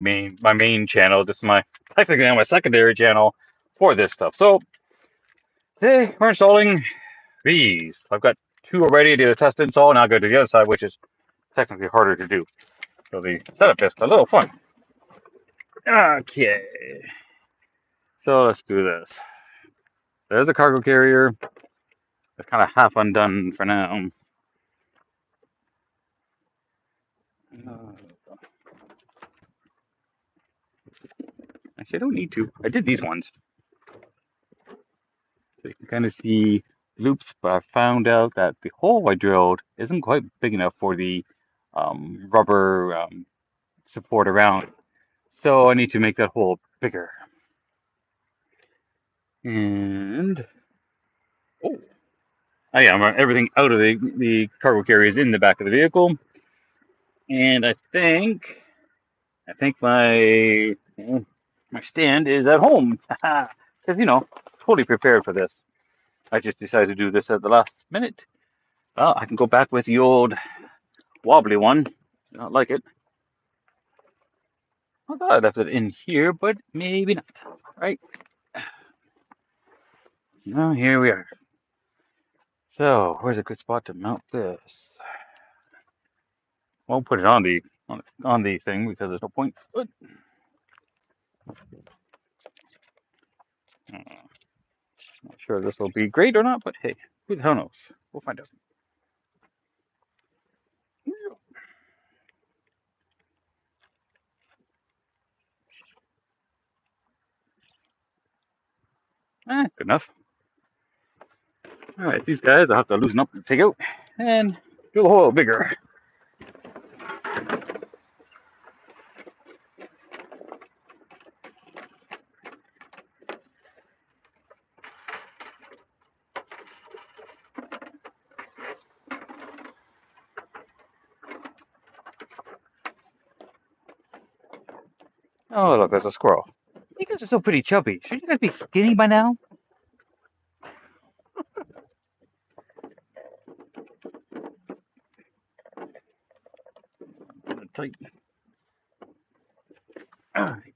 my main channel. This is my technically my secondary channel for this stuff. So today we're installing these. I've got two already to test install, and I'll go to the other side, which is technically harder to do. So the setup is a little fun. Okay, so let's do this. There's a cargo carrier. It's kind of half undone for now. Uh, Actually, I don't need to. I did these ones. So you can kind of see loops, but I found out that the hole I drilled isn't quite big enough for the rubber support around. So I need to make that hole bigger. And oh, yeah, everything out of the cargo carrier is in the back of the vehicle. And I think my stand is at home. Because totally prepared for this. I just decided to do this at the last minute. Well, I can go back with the old wobbly one. I don't like it. I thought I left it in here, but maybe not. Right? Now here we are. So where's a good spot to mount this? Won't put it on the thing because there's no point. But, not sure this will be great or not, but hey, who the hell knows? We'll find out. Good enough. All right, these guys I'll have to loosen up and take out and do the hole bigger. Oh, look, there's a squirrel. You guys are so pretty chubby. Shouldn't you guys be skinny by now? Tight. All right.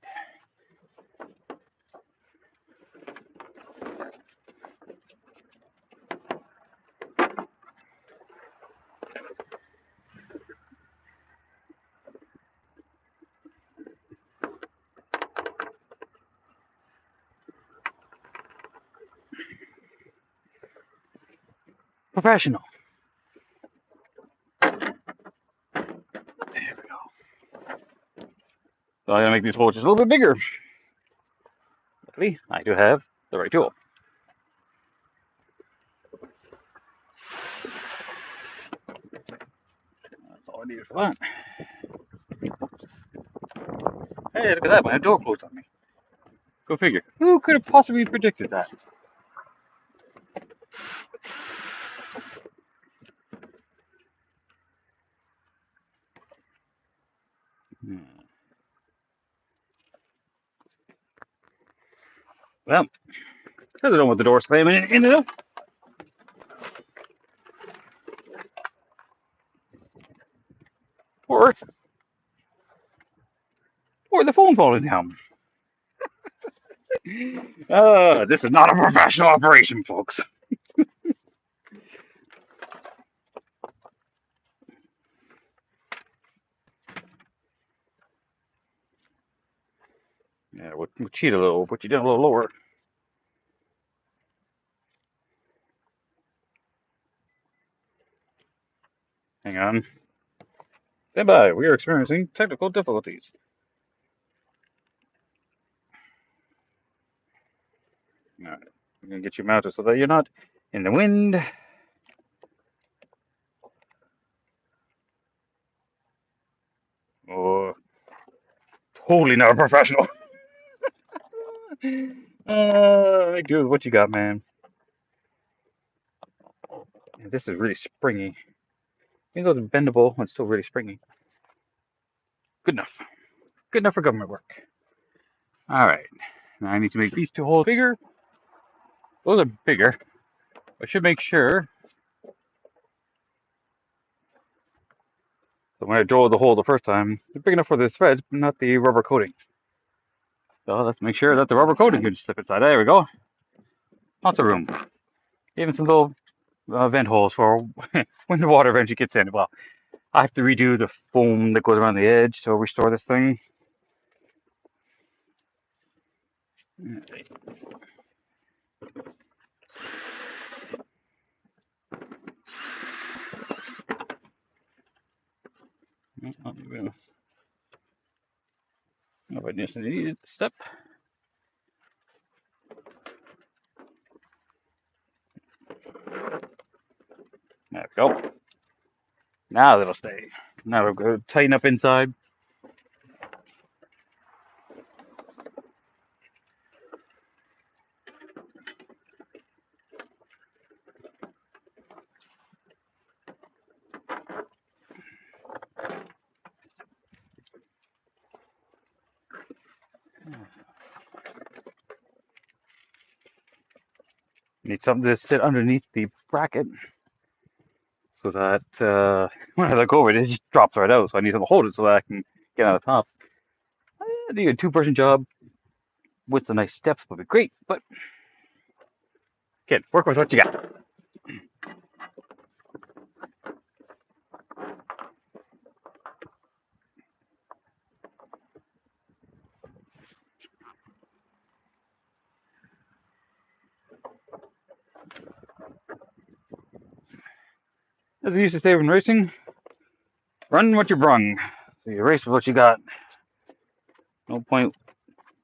Professional. There we go. So I gotta make these holes just a little bit bigger. Luckily, I do have the right tool. That's all I need for that. Hey, look at that! My door closed on me. Go figure. Who could have possibly predicted that? Hmm. Well, I don't know what the door slamming in it. Or the phone falling down. This is not a professional operation, folks. Yeah, we'll cheat a little, put you down a little lower. Hang on. Stand by. We are experiencing technical difficulties. All right. I'm going to get you mounted so that you're not in the wind. Oh, totally not a professional. Make do with what you got, man. Yeah, this is really springy. Even though it's bendable, it's still really springy. Good enough. Good enough for government work. All right. Now I need to make these two holes bigger. Those are bigger. I should make sure So when I drilled the hole the first time, they're big enough for the threads, but not the rubber coating. So let's make sure that the rubber coating can slip inside. There we go. Lots of room. Even some little vent holes for when the water eventually gets in. Well, I have to redo the foam that goes around the edge to restore this thing. If I just need a step. There we go. Now it'll stay. Now we'll go tighten up inside. Need something to sit underneath the bracket so that when I look over it, it just drops right out. So I need something to hold it so that I can get on the top. I think a two-person job with some nice steps would be great, but again, work with what you got. As I used to say when racing, run what you brung. So you race with what you got. No point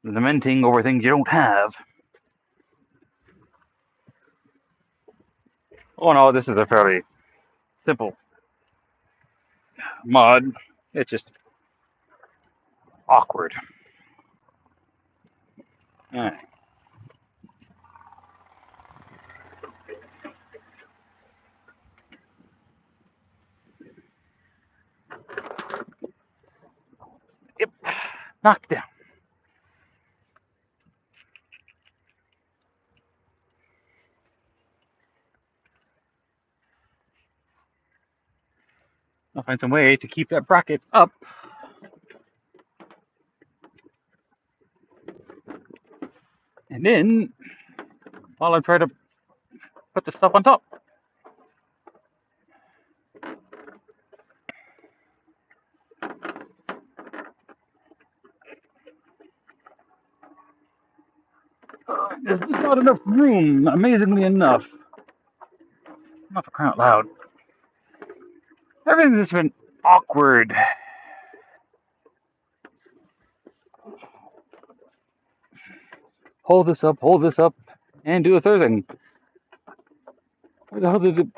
lamenting over things you don't have. Oh no, this is a fairly simple mod. It's just awkward. Alright. Yep. Knocked down. I'll find some way to keep that bracket up. And then, while I try to put the stuff on top. There's just not enough room, amazingly enough. Not for crying out loud. Everything's just been awkward. Hold this up, and do a third thing. Where the hell did it...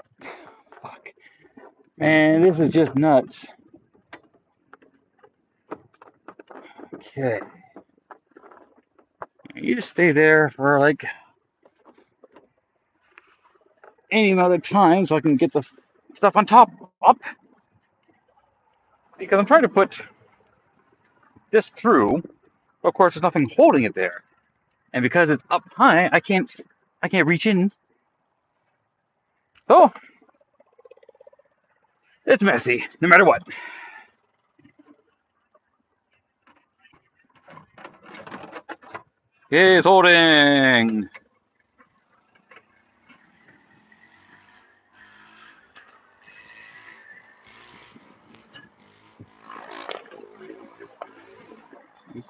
Fuck. Man, this is just nuts. Okay. You just stay there for like any amount of time so I can get the stuff on top up. Because I'm trying to put this through. Of course, there's nothing holding it there. And because it's up high, I can't reach in. So it's messy, no matter what. It's holding.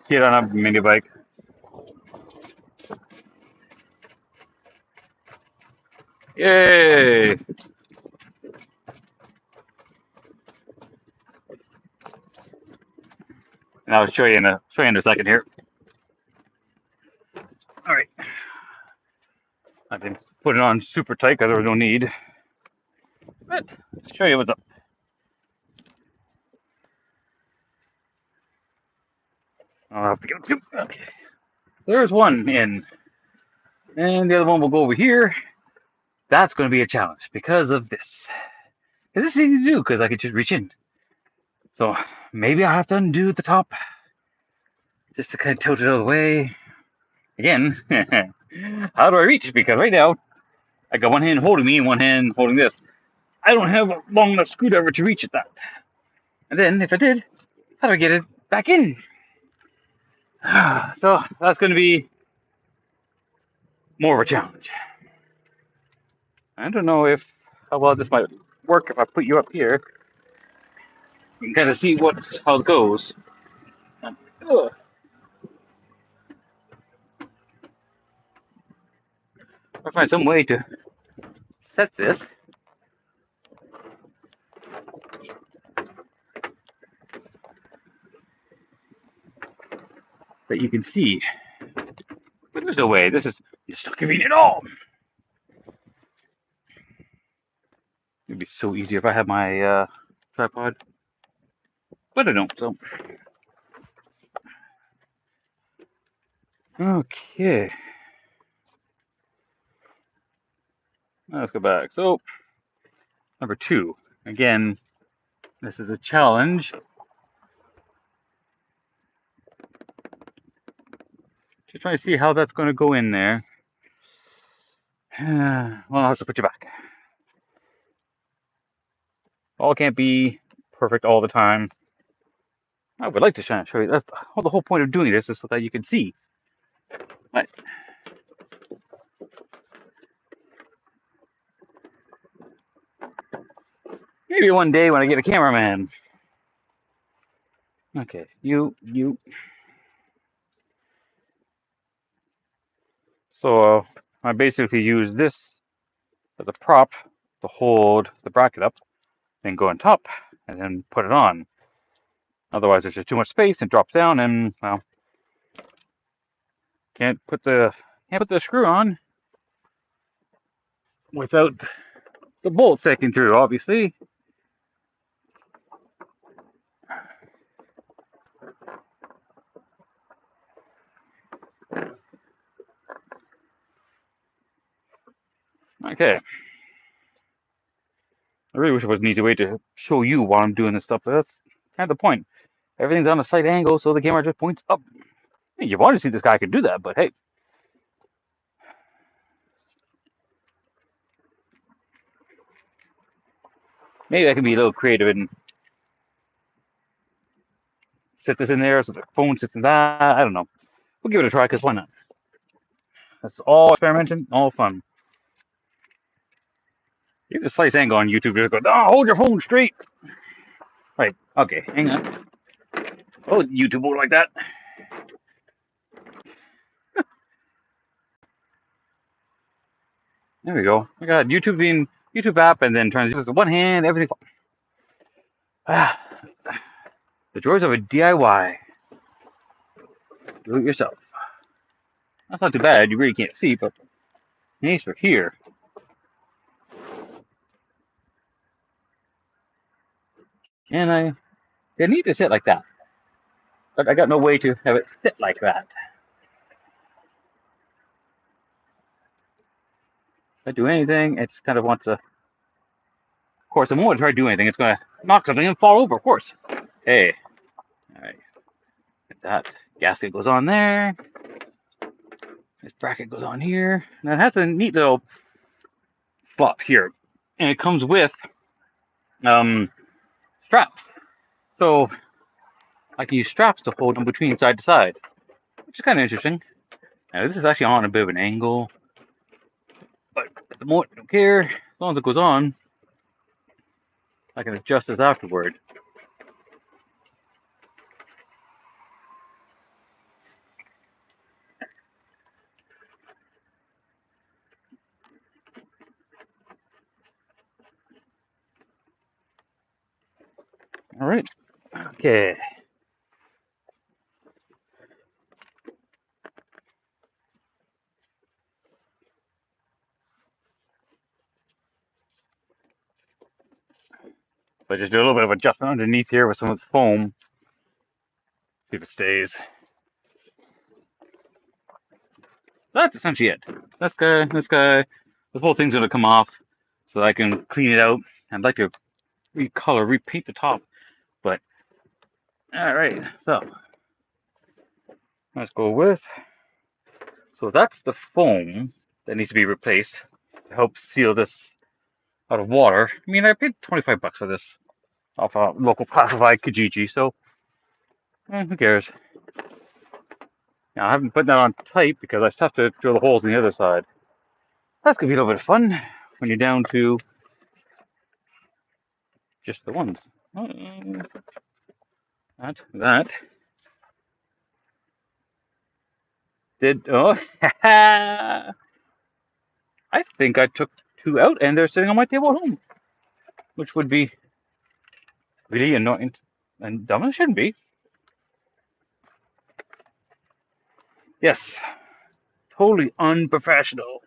Kid on a mini bike. Yay! And I'll show you in a second here. All right. I didn't put it on super tight because there was no need. But I'll show you what's up. I'll have to get two. Okay. There's one in. And the other one will go over here. That's going to be a challenge because of this. This is easy to do because I could just reach in. So maybe I'll have to undo the top just to kind of tilt it out of the way. Again, how do I reach? Because right now, I got one hand holding me and one hand holding this. I don't have a long enough screwdriver to reach at that. And then if I did, how do I get it back in? So that's going to be more of a challenge. I don't know how well this might work if I put you up here. You can kind of see how it goes. Ugh. I'll find some way to set this that you can see. But there's no way. This is just not convenient at all. It'd be so easy if I had my tripod, but I don't. So okay, now let's go back. So number 2. Again, this is a challenge to try to see how that's going to go in there. Well, I'll have to put you back. All can't be perfect all the time. I would like to show you. That's the whole point of doing this is so that you can see. But maybe one day when I get a cameraman. Okay, you. So I basically use this as a prop to hold the bracket up, then go on top, and then put it on. Otherwise, there's just too much space and drops down, and well, can't put the screw on without the bolt sticking through, obviously. Okay. I really wish there was an easy way to show you while I'm doing this stuff, but that's kind of the point. Everything's on a slight angle, so the camera just points up. Hey, you want to see this guy could do that, but hey. Maybe I can be a little creative and set this in there so the phone sits in that. I don't know. We'll give it a try, because why not? That's all experimenting, all fun. You just slice angle on YouTube, just go, oh, hold your phone straight. Right, okay, hang on. Oh, YouTube won't like that. There we go. I got YouTube app, and then trying to use one hand, everything. Ah, the joys of a DIY. Do it yourself. That's not too bad. You really can't see, but nice for here. And I need to sit like that, but I got no way to have it sit like that. If I do anything, it just kind of wants to. Of course, the moment I try to do anything, it's going to knock something and fall over. Of course. Hey, all right. That gasket goes on there. This bracket goes on here. And it has a neat little slot here, and it comes with straps. So I can use straps to hold them between side to side, which is kind of interesting. Now this is actually on a bit of an angle, but at the moment I don't care. As long as it goes on, I can adjust this afterward. All right. Okay. So I just do a little bit of adjustment underneath here with some of the foam. See if it stays. That's essentially it. This guy. This whole thing's gonna come off, so I can clean it out. I'd like to repaint the top, but all right. So let's go with. So that's the foam that needs to be replaced to help seal this out of water. I mean, I paid $25 for this. off a local classified Kijiji, so who cares? Now, I haven't put that on tight because I still have to drill the holes on the other side. That's gonna be a little bit of fun when you're down to just the ones. That did. Oh, I think I took two out and they're sitting on my table at home, which would be really annoying and dumb. It shouldn't be. Yes, totally unprofessional.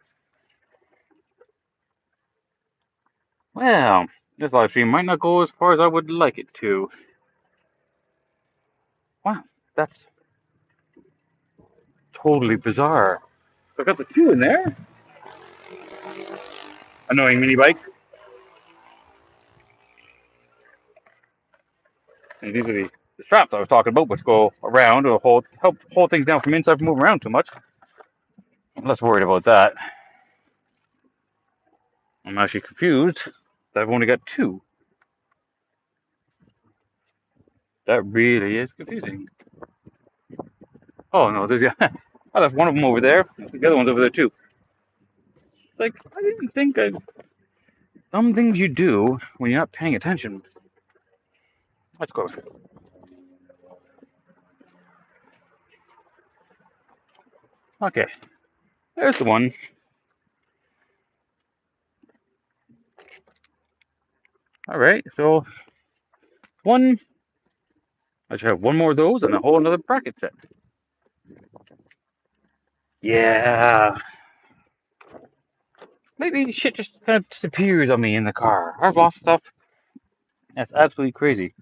Well, this live stream might not go as far as I would like it to. Wow, that's totally bizarre. I got the two in there. Annoying mini bike. And these are the straps I was talking about, which go around to help hold things down from inside from moving around too much. I'm less worried about that. I'm actually confused. I've only got two. That really is confusing. Oh no, there's I left one of them over there. The other one's over there too. It's like I didn't think some things you do when you're not paying attention. Let's go. Okay, there's the one. All right, so one. I should have one more of those and a whole another bracket set. Yeah. Maybe shit just kind of disappears on me in the car. I've lost stuff. That's absolutely crazy.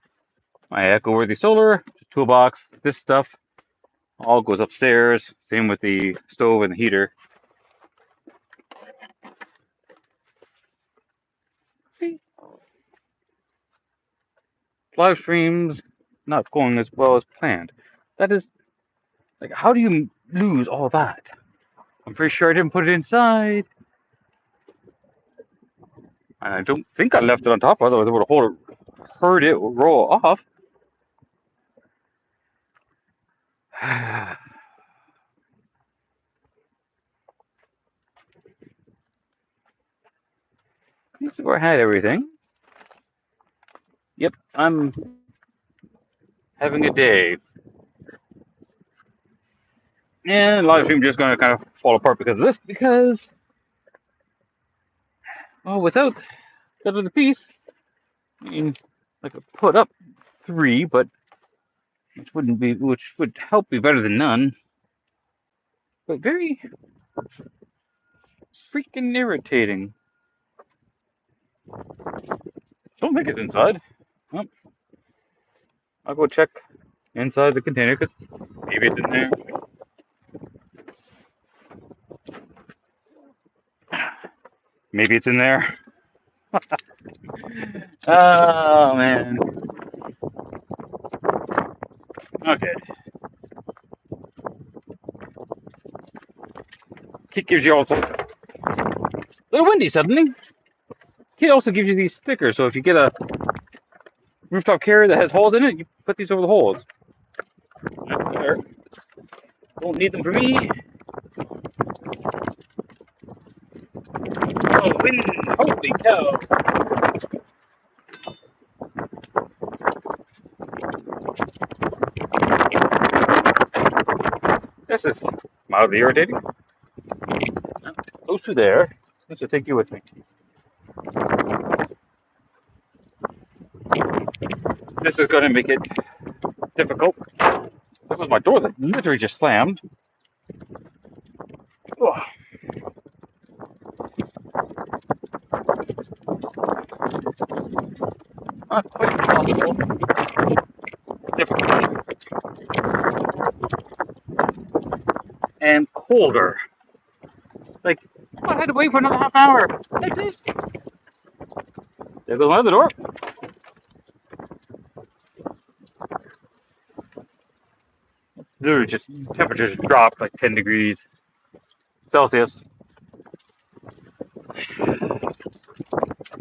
My eco-worthy solar, toolbox, this stuff, all goes upstairs. Same with the stove and the heater. See? Live streams not going as well as planned. That is, like, how do you lose all that? I'm pretty sure I didn't put it inside. And I don't think I left it on top, otherwise I would have heard it roll off. This is where I had everything. Yep, I'm having a day. And live stream just going to kind of fall apart because of this. Because, well, without that other piece, I mean, I could put up three, but which would help be better than none. But very freaking irritating. Don't think it's inside. Well, I'll go check inside the container because maybe it's in there. Maybe it's in there. Oh man. Okay. Kit gives you also a little windy suddenly. Kit also gives you these stickers, so if you get a rooftop carrier that has holes in it, you put these over the holes. Right there. Don't need them for me. Oh, wind! Holy cow! This is mildly irritating. Close to there. I should take you with me. This is going to make it difficult. This was my door that literally just slammed. Oh. Not quite possible. Difficult. And colder. Like, I had to wait for another half hour. That's it. There goes my other door. Literally just temperatures dropped like 10 degrees Celsius.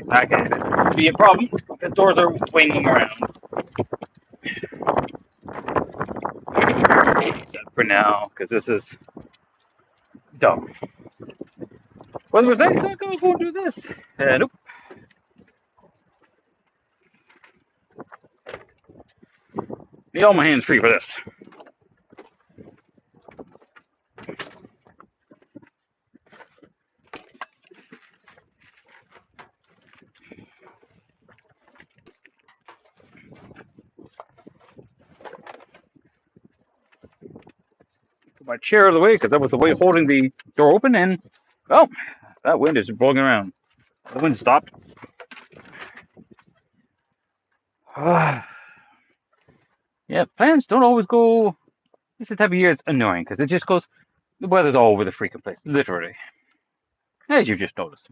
Back end would be a problem. The doors are swinging around. Except for now, because this is dumb. Well, was nice. I'm gonna go and do this. Nope. Need all my hands free for this. Put my chair out of the way because that was the way holding the door open, and well, that wind is blowing around. The wind stopped. Yeah, plans don't always go. This is the type of year it's annoying because it just goes. The weather's all over the freaking place, literally, as you just noticed.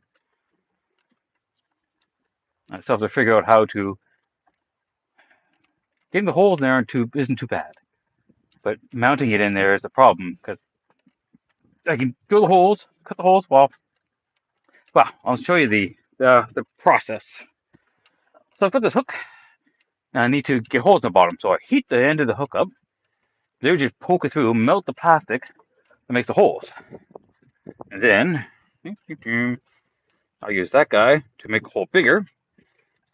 I still have to figure out how to. Getting the holes in there isn't too bad, but mounting it in there is the problem because I can drill the holes, cut the holes. Well, I'll show you the process. So I've got this hook, and I need to get holes in the bottom. So I heat the end of the hook up. They would just poke it through, melt the plastic that makes the holes, and then I'll use that guy to make the hole bigger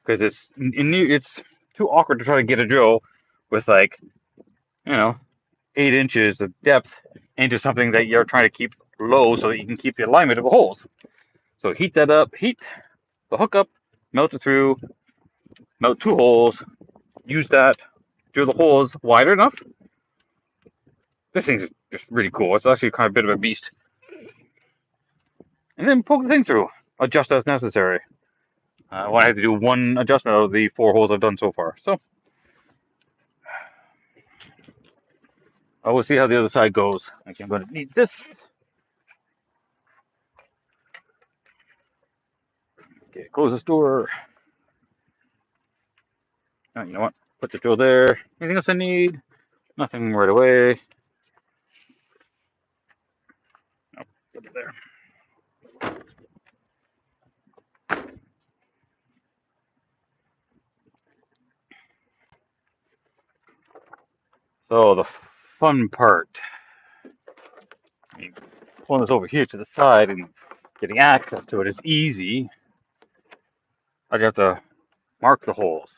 because it's too awkward to try to get a drill with like 8 inches of depth into something that you're trying to keep low so that you can keep the alignment of the holes. So heat that up, heat the hook up, melt it through, melt 2 holes, use that, drill the holes wider enough. This thing's just really cool. It's actually kind of a bit of a beast. And then poke the thing through, adjust as necessary. I want to have to do one adjustment out of the 4 holes I've done so far. So I will see how the other side goes. Okay, I'm going to need this. Okay, close this door. Oh, you know what? Put the drill there. Anything else I need? Nothing right away. Oh, put it there. So the fun part, pulling this over here to the side and getting access to it is easy. I just have to mark the holes.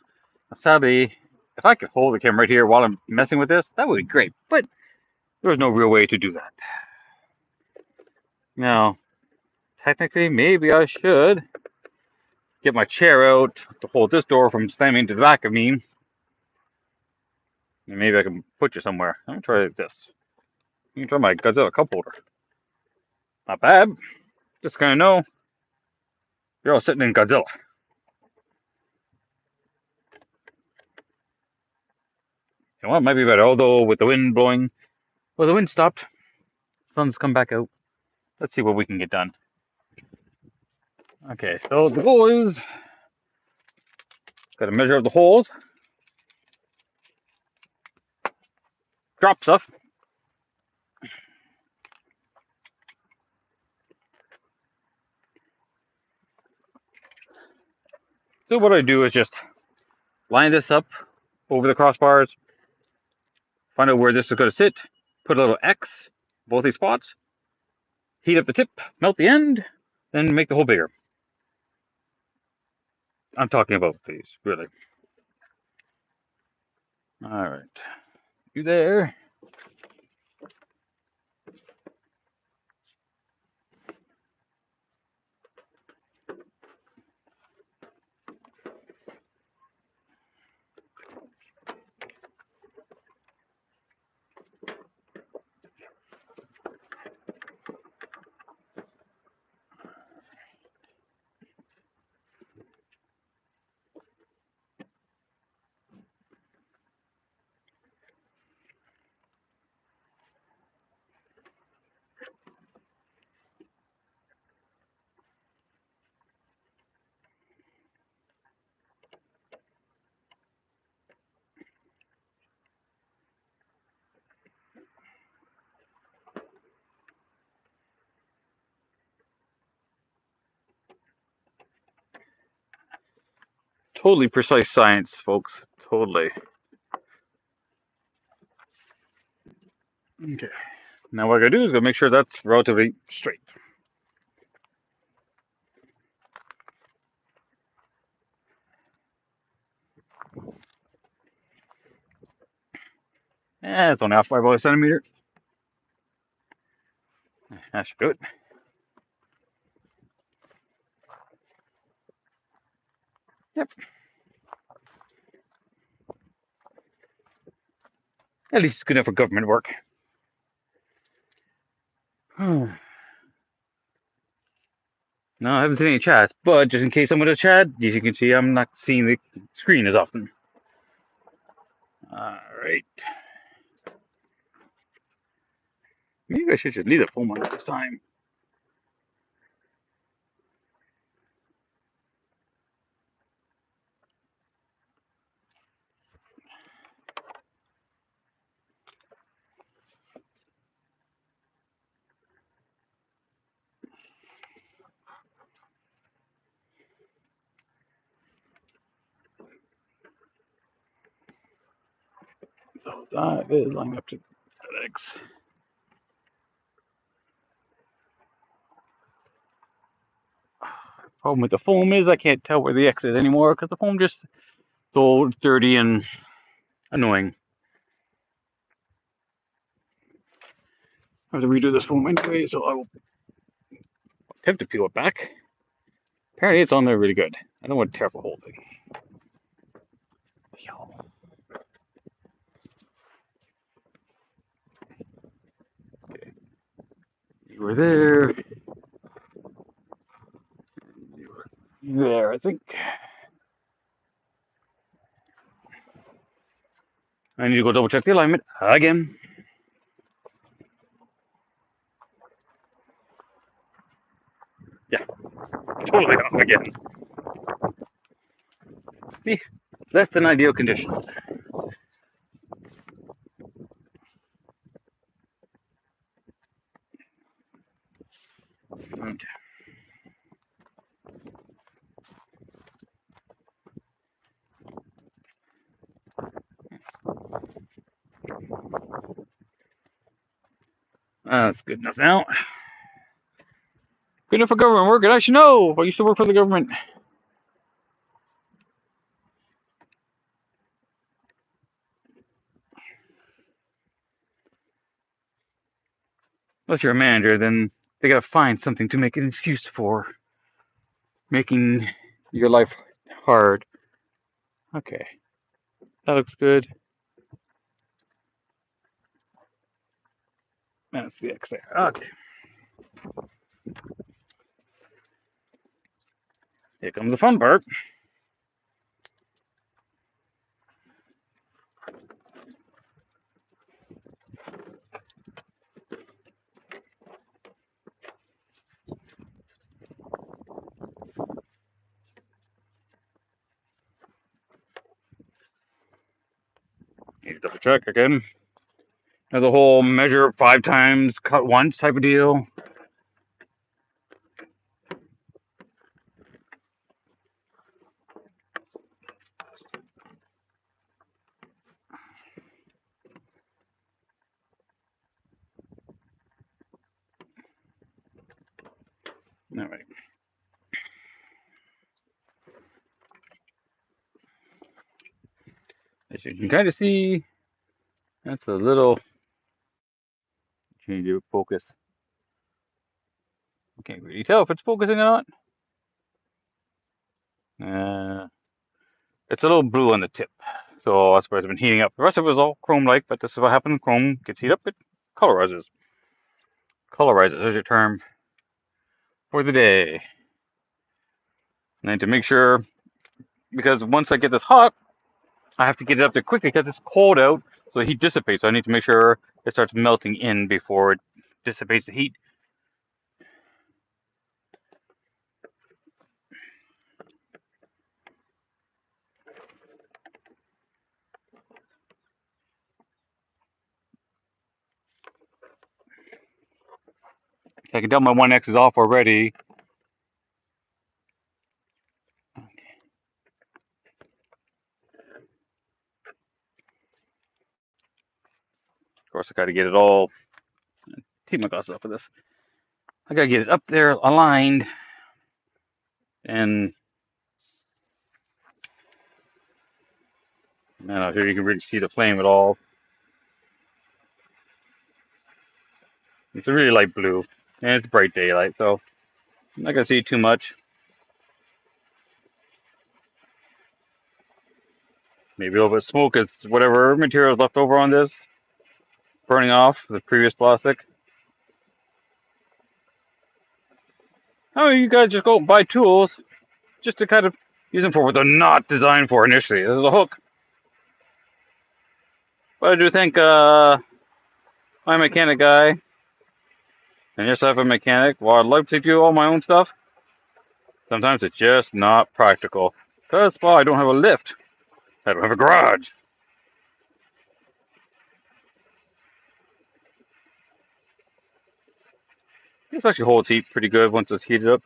Sadly, if I could hold the camera right here while I'm messing with this, that would be great. But there's no real way to do that. Now, technically, maybe I should get my chair out to hold this door from slamming into the back of me. And maybe I can put you somewhere. Let me try this. You can try my Godzilla cup holder. Not bad. Just kind of know you're all sitting in Godzilla. You know what? Might be better. Although with the wind blowing, well, the wind stopped. Sun's come back out. Let's see what we can get done. Okay, so the goal is got to measure out the holes. Drop stuff. So what I do is just line this up over the crossbars, find out where this is going to sit, put a little X, both these spots, heat up the tip, melt the end, then make the hole bigger. I'm talking about these, really. All right, you there? totally precise science, folks. Totally. Okay. Now what I gotta do is go make sure that's relatively straight. It's only off by about a centimeter. That should do it. Yep. At least it's good enough for government work. No, I haven't seen any chats, but just in case someone does chat, as you can see, I'm not seeing the screen as often. Alright. Maybe I should just leave the phone on this time. So that is lining up to X. Problem with the foam is I can't tell where the X is anymore because the foam just so dirty and annoying. I have to redo this foam anyway, so I will attempt to peel it back. Apparently it's on there really good. I don't want to tear up the whole thing. Okay. You were there. You were there, I think. I need to go double check the alignment again. Yeah, totally off again. See, less than ideal conditions. Okay. That's good enough now. Good enough for government work, and I should know. I used to work for the government. Unless you're a manager, then they gotta find something to make an excuse for making your life hard. Okay, that looks good. That's the X there. Okay. Here comes the fun part. Need to double check again. There's a whole measure 5 times, cut once type of deal. All right. As you can kind of see, that's a little change of focus. I can't really tell if it's focusing or not. It's a little blue on the tip, so I suppose it's been heating up. The rest of it is all chrome-like, but this is what happens. Chrome gets heated up, it colorizes. Colorizes is your term for the day. And to make sure, because once I get this hot, I have to get it up there quickly because it's cold out, so the heat dissipates. So I need to make sure it starts melting in before it dissipates the heat. I can tell my 1X is off already. course, I got to get it all. Take my glasses off for this. I got to get it up there aligned, and out here you can really see the flame at all. It's a really light blue, and it's bright daylight, so I'm not gonna see too much. Maybe a little bit of smoke is whatever material is left over on this, burning off the previous plastic. Oh, you guys just go buy tools just to kind of use them for what they're not designed for initially. This is a hook. But I do think my mechanic guy, and yes, I have a mechanic. While I'd love to do all my own stuff, sometimes it's just not practical. Because, well, I don't have a lift. I don't have a garage. This actually holds heat pretty good once it's heated up.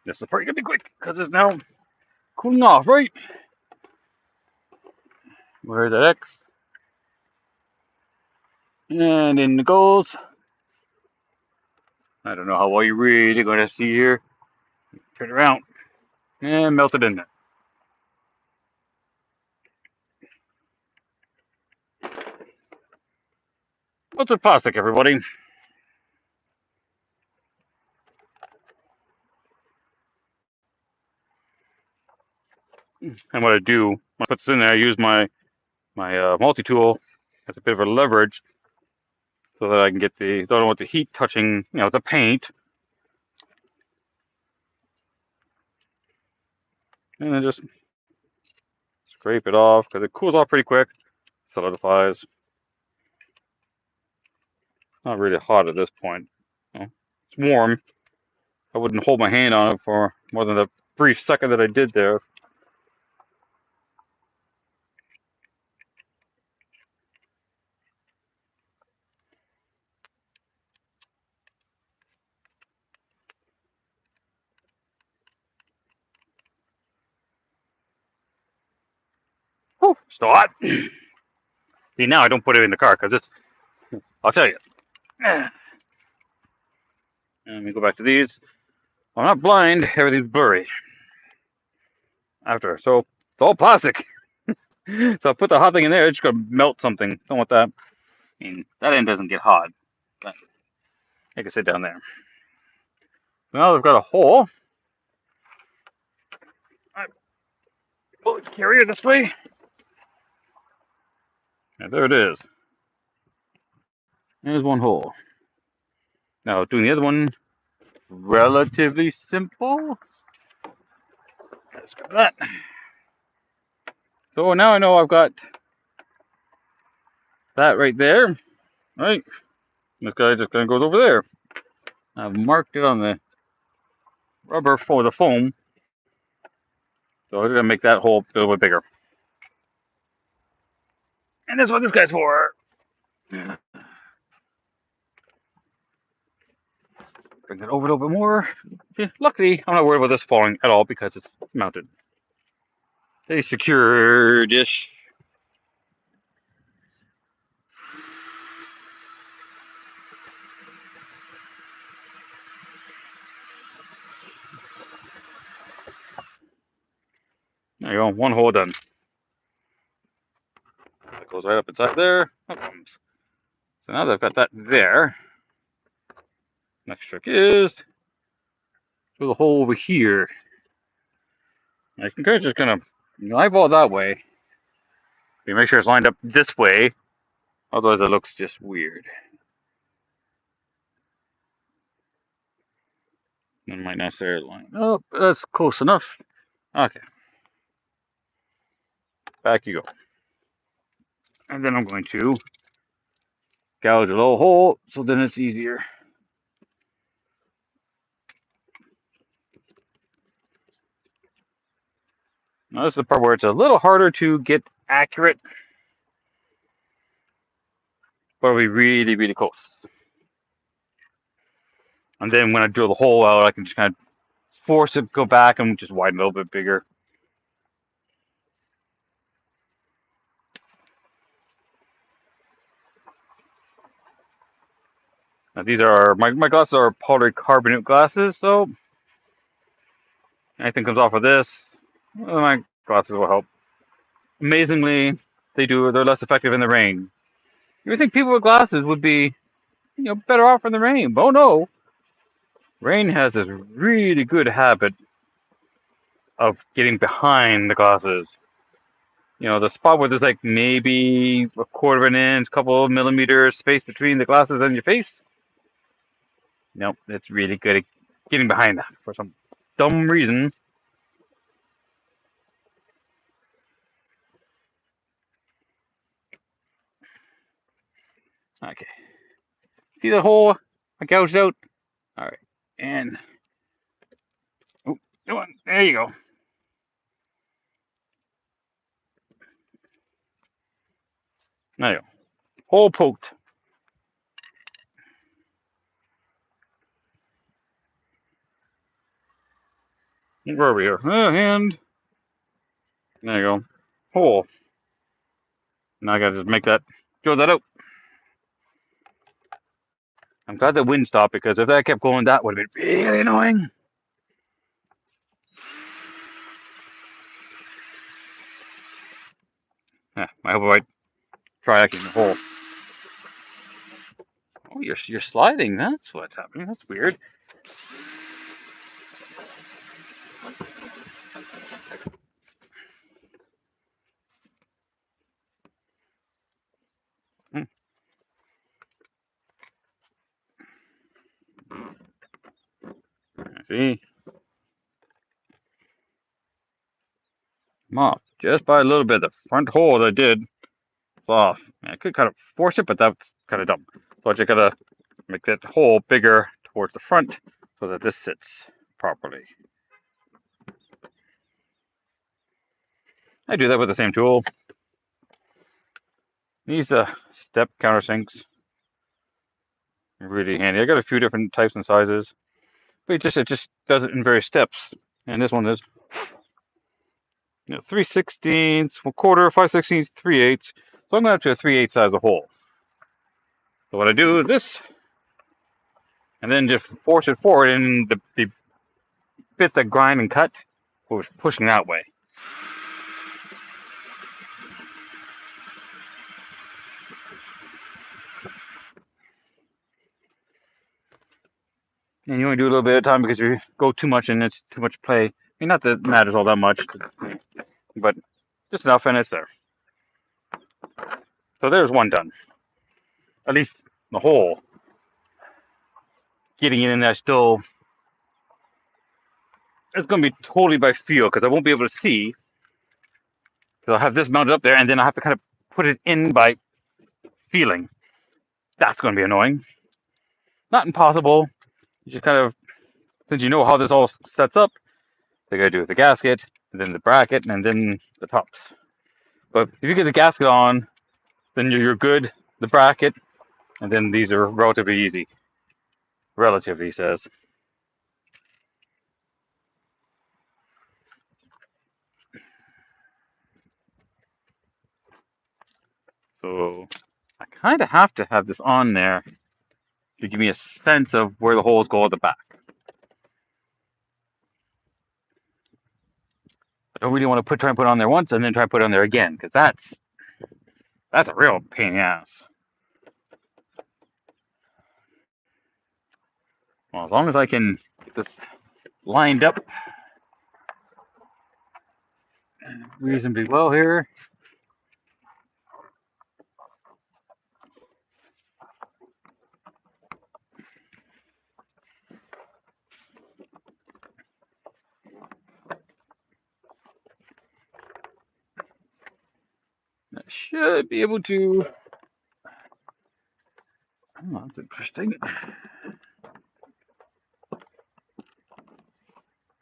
This is probably gonna be quick because it's now cooling off, right? Where's that X? And in it goes. I don't know how well you're really going to see here. Turn around. And melt it in there. What's with plastic, everybody? And what I do, when I put this in there, I use my multi-tool as a bit of a leverage so that I can get the, don't want the heat touching, the paint. And then just scrape it off because it cools off pretty quick. Solidifies. Not really hot at this point. It's warm. I wouldn't hold my hand on it for more than the brief second that I did there. Oh, still hot. See, now I don't put it in the car because it's, I'll tell you. Let me go back to these. I'm not blind, everything's blurry. After, so it's all plastic. So I put the hot thing in there, it's just gonna melt something. Don't want that. I mean, that end doesn't get hot. But I can sit down there. Now I've got a hole. I pull the carrier this way. And there it is. There's one hole. Now doing the other one, relatively simple. Let's grab that. So now I know I've got that right there. Right. This guy just kind of goes over there. I've marked it on the rubber for the foam. So I'm going to make that hole a little bit bigger. And that's what this guy's for. Bring it over a little bit more. Luckily, I'm not worried about this falling at all because it's mounted. Stay secure-ish. There you go, one hole done. That goes right up inside there. So now that I've got that there, next trick is do the hole over here. I can kind of just kind of eyeball that way. You make sure it's lined up this way, otherwise it looks just weird. It might not necessarily line up. Oh, that's close enough. Okay. Back you go. And then I'm going to gouge a little hole so then it's easier. Now this is the part where it's a little harder to get accurate, but it'll be really, really close. And then when I drill the hole out, I can just kind of force it, go back, and just widen a little bit bigger. Now, these are my glasses are polycarbonate glasses, so anything comes off of this, well, my glasses will help. Amazingly, they're less effective in the rain. You would think people with glasses would be, better off in the rain. But oh no, rain has this really good habit of getting behind the glasses. The spot where there's like maybe a quarter of an inch, couple of millimeters space between the glasses and your face. Nope, it's really good at getting behind that for some dumb reason. Okay. See that hole I gouged out? All right. And, oh, come on. There you go. There you go. Hole poked. Where are we here? And there you go. Hole. Now I gotta just make that, drill that out. I'm glad the wind stopped because if that kept going, that would have been really annoying. Yeah, I hope I try acting the hole. Oh, you're sliding. That's what's happening. That's weird. Hmm. See, I'm off just by a little bit. The front hole that I did is off. I could kind of force it, but that's kind of dumb. So I just gotta make that hole bigger towards the front so that this sits properly. I do that with the same tool. These step countersinks are really handy. I got a few different types and sizes, but it just does it in various steps. And this one is 3/16, a quarter, 5/16, 3/8. So I'm going up to a 3/8 size of hole. So what I do is this, and then just force it forward, and the bits that grind and cut was pushing that way. And you only do a little bit at a time because if you go too much and it's too much play. I mean, not that it matters all that much, but just enough and it's there. So there's one done. At least the hole. Getting it in there still, it's going to be totally by feel because I won't be able to see. So I'll have this mounted up there and then I have to kind of put it in by feeling. That's going to be annoying. Not impossible. You just kind of, since you know how this all sets up, they got to do the gasket, and then the bracket, and then the tops. But if you get the gasket on, then you're good. The bracket, and then these are relatively easy. Relatively, he says. So I kind of have to have this on there to give me a sense of where the holes go at the back. I don't really want to try and put it on there once and then try and put it on there again, because that's a real pain in the ass. Well, as long as I can get this lined up reasonably well here. I should be able to. Oh, that's interesting.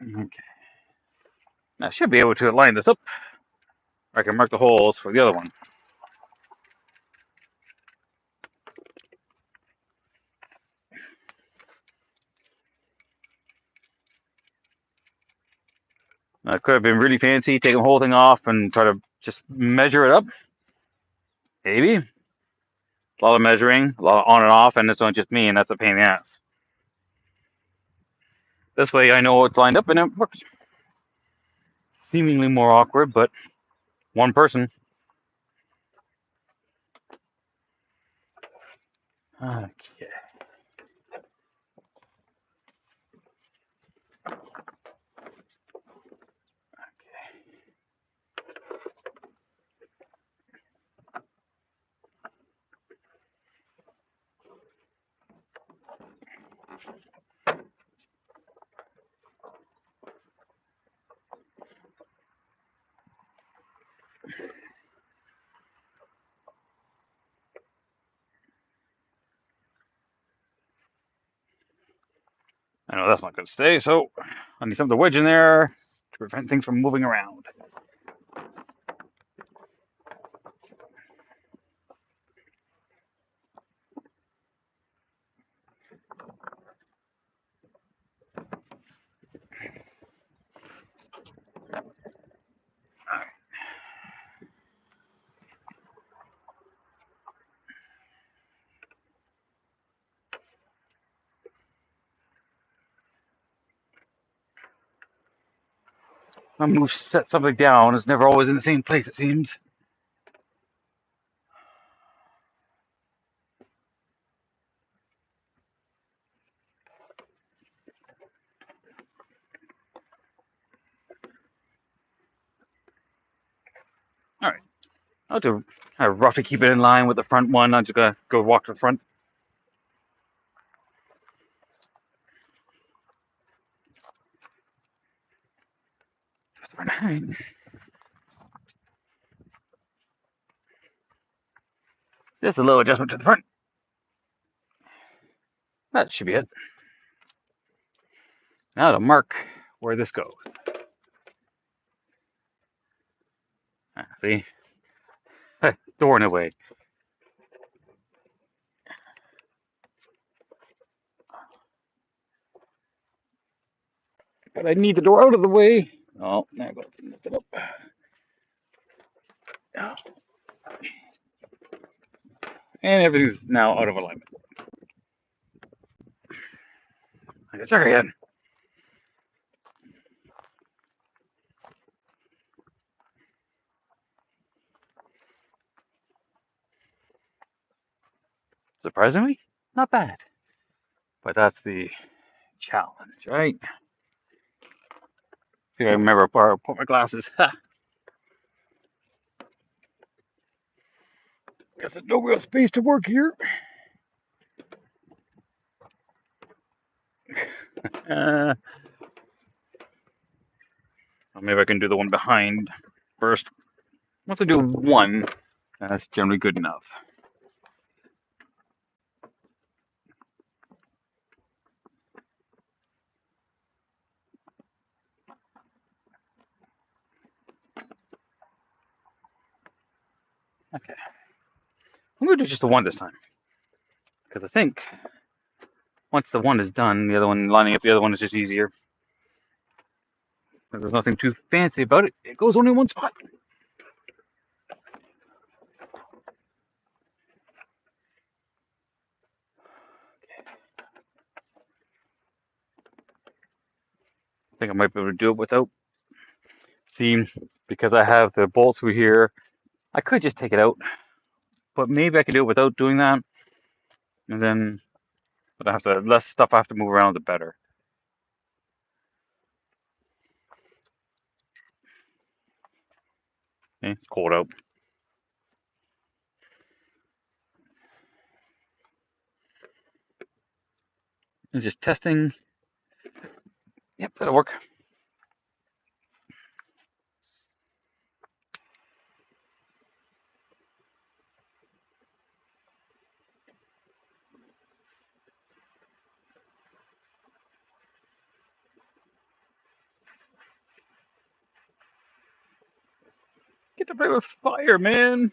Okay. I should be able to line this up. I can mark the holes for the other one. I could have been really fancy, take the whole thing off and try to just measure it up. Maybe. A lot of measuring, a lot of on and off, and it's not just me, and that's a pain in the ass. This way I know it's lined up, and it works. Seemingly more awkward, but one person. Okay. I know that's not going to stay, so I need something to wedge in there to prevent things from moving around. I move, set something down. It's never always in the same place, it seems. All right. I'll do roughly keep it in line with the front one. I'm just going to go walk to the front. All right. Just a little adjustment to the front. That should be it. Now to mark where this goes. See? Door in the way. But I need the door out of the way. Oh, there goes. Lift it up. And everything's now out of alignment. I gotta check again. Surprisingly, not bad. But that's the challenge, right? I think I remember where I put my glasses. Ha! Guess there's no real space to work here. Well, maybe I can do the one behind first. Once I do one, that's generally good enough. Okay. I'm going to do just the one this time. Because I think once the one is done, the other one, lining up the other one is just easier. There's nothing too fancy about it. It goes only in one spot. I think I might be able to do it without. See, because I have the bolts through here, I could just take it out. But maybe I could do it without doing that. And then but I have to less stuff I have to move around, the better. Okay, it's cold out. I'm just testing. Yep, that'll work. Get to play with fire, man.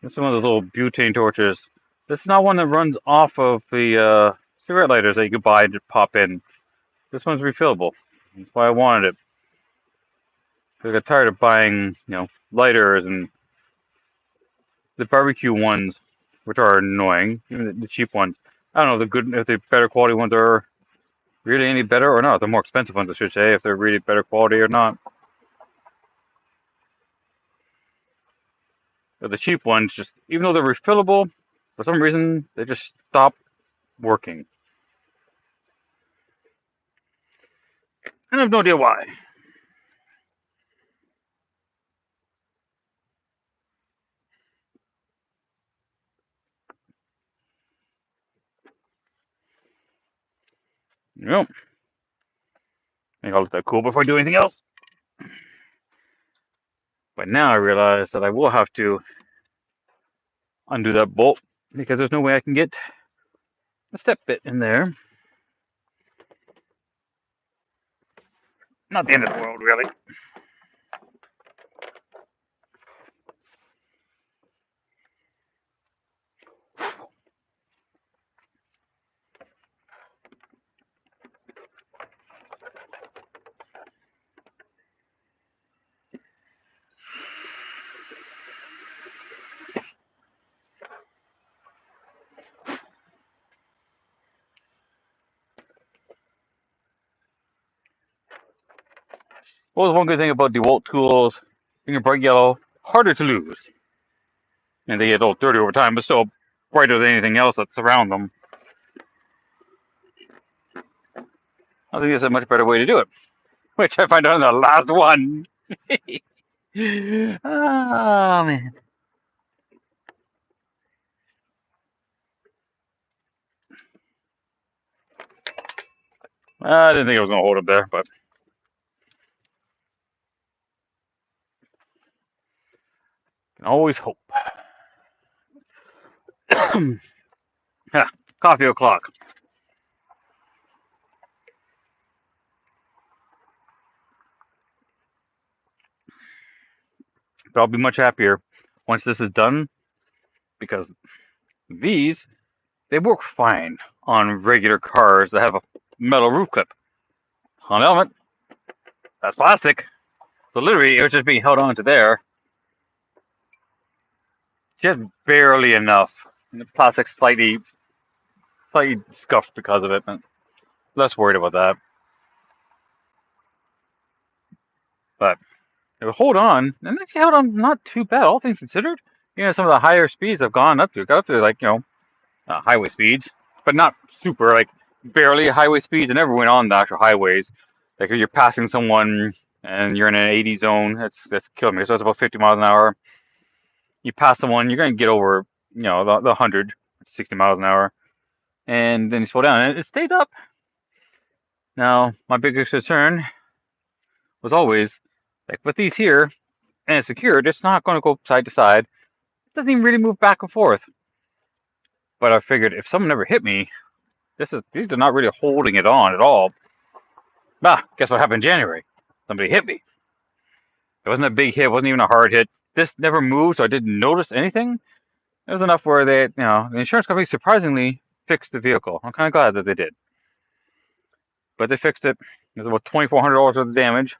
This is one of the little butane torches. This is not one that runs off of the cigarette lighters that you could buy to pop in. This one's refillable. That's why I wanted it. I got tired of buying, lighters and the barbecue ones, which are annoying. Even the cheap ones. I don't know if the better quality ones are really any better or not. The more expensive ones, I should say, if they're really better quality or not. But the cheap ones, just even though they're refillable, for some reason they just stop working. And I have no idea why. Yep. I think I'll let that cool before I do anything else. But now I realize that I will have to undo that bolt because there's no way I can get a step bit in there. Not the end of the world, really. Well, one good thing about DeWalt tools, being a bright yellow, harder to lose. And they get a little dirty over time, but still brighter than anything else that's around them. I think there's a much better way to do it, which I find out in the last one. Oh, man. I didn't think I was going to hold up there, but can always hope. Yeah, coffee o'clock. But I'll be much happier once this is done because these, they work fine on regular cars that have a metal roof clip. On Element, that's plastic. So literally, it was just being held on to there, just barely enough. And the plastic's slightly scuffed because of it. But less worried about that. But it would hold on, and actually held on not too bad, all things considered. Some of the higher speeds I've got up to like highway speeds, but not super like barely highway speeds. I never went on the actual highways. Like if you're passing someone and you're in an 80 zone, that's killing me. So it's about 50 miles an hour. You pass someone, you're gonna get over the 100, 60 miles an hour, and then you slow down, and it stayed up. Now my biggest concern was always like with these here, and it's secured. It's not going to go side to side. It doesn't even really move back and forth. But I figured if someone ever hit me, these are not really holding it on at all. Guess what happened in January? Somebody hit me. It wasn't a big hit. It wasn't even a hard hit. This never moved, so I didn't notice anything. It was enough where the insurance company surprisingly fixed the vehicle. I'm kind of glad that they did. But they fixed it. There's about $2,400 worth of damage.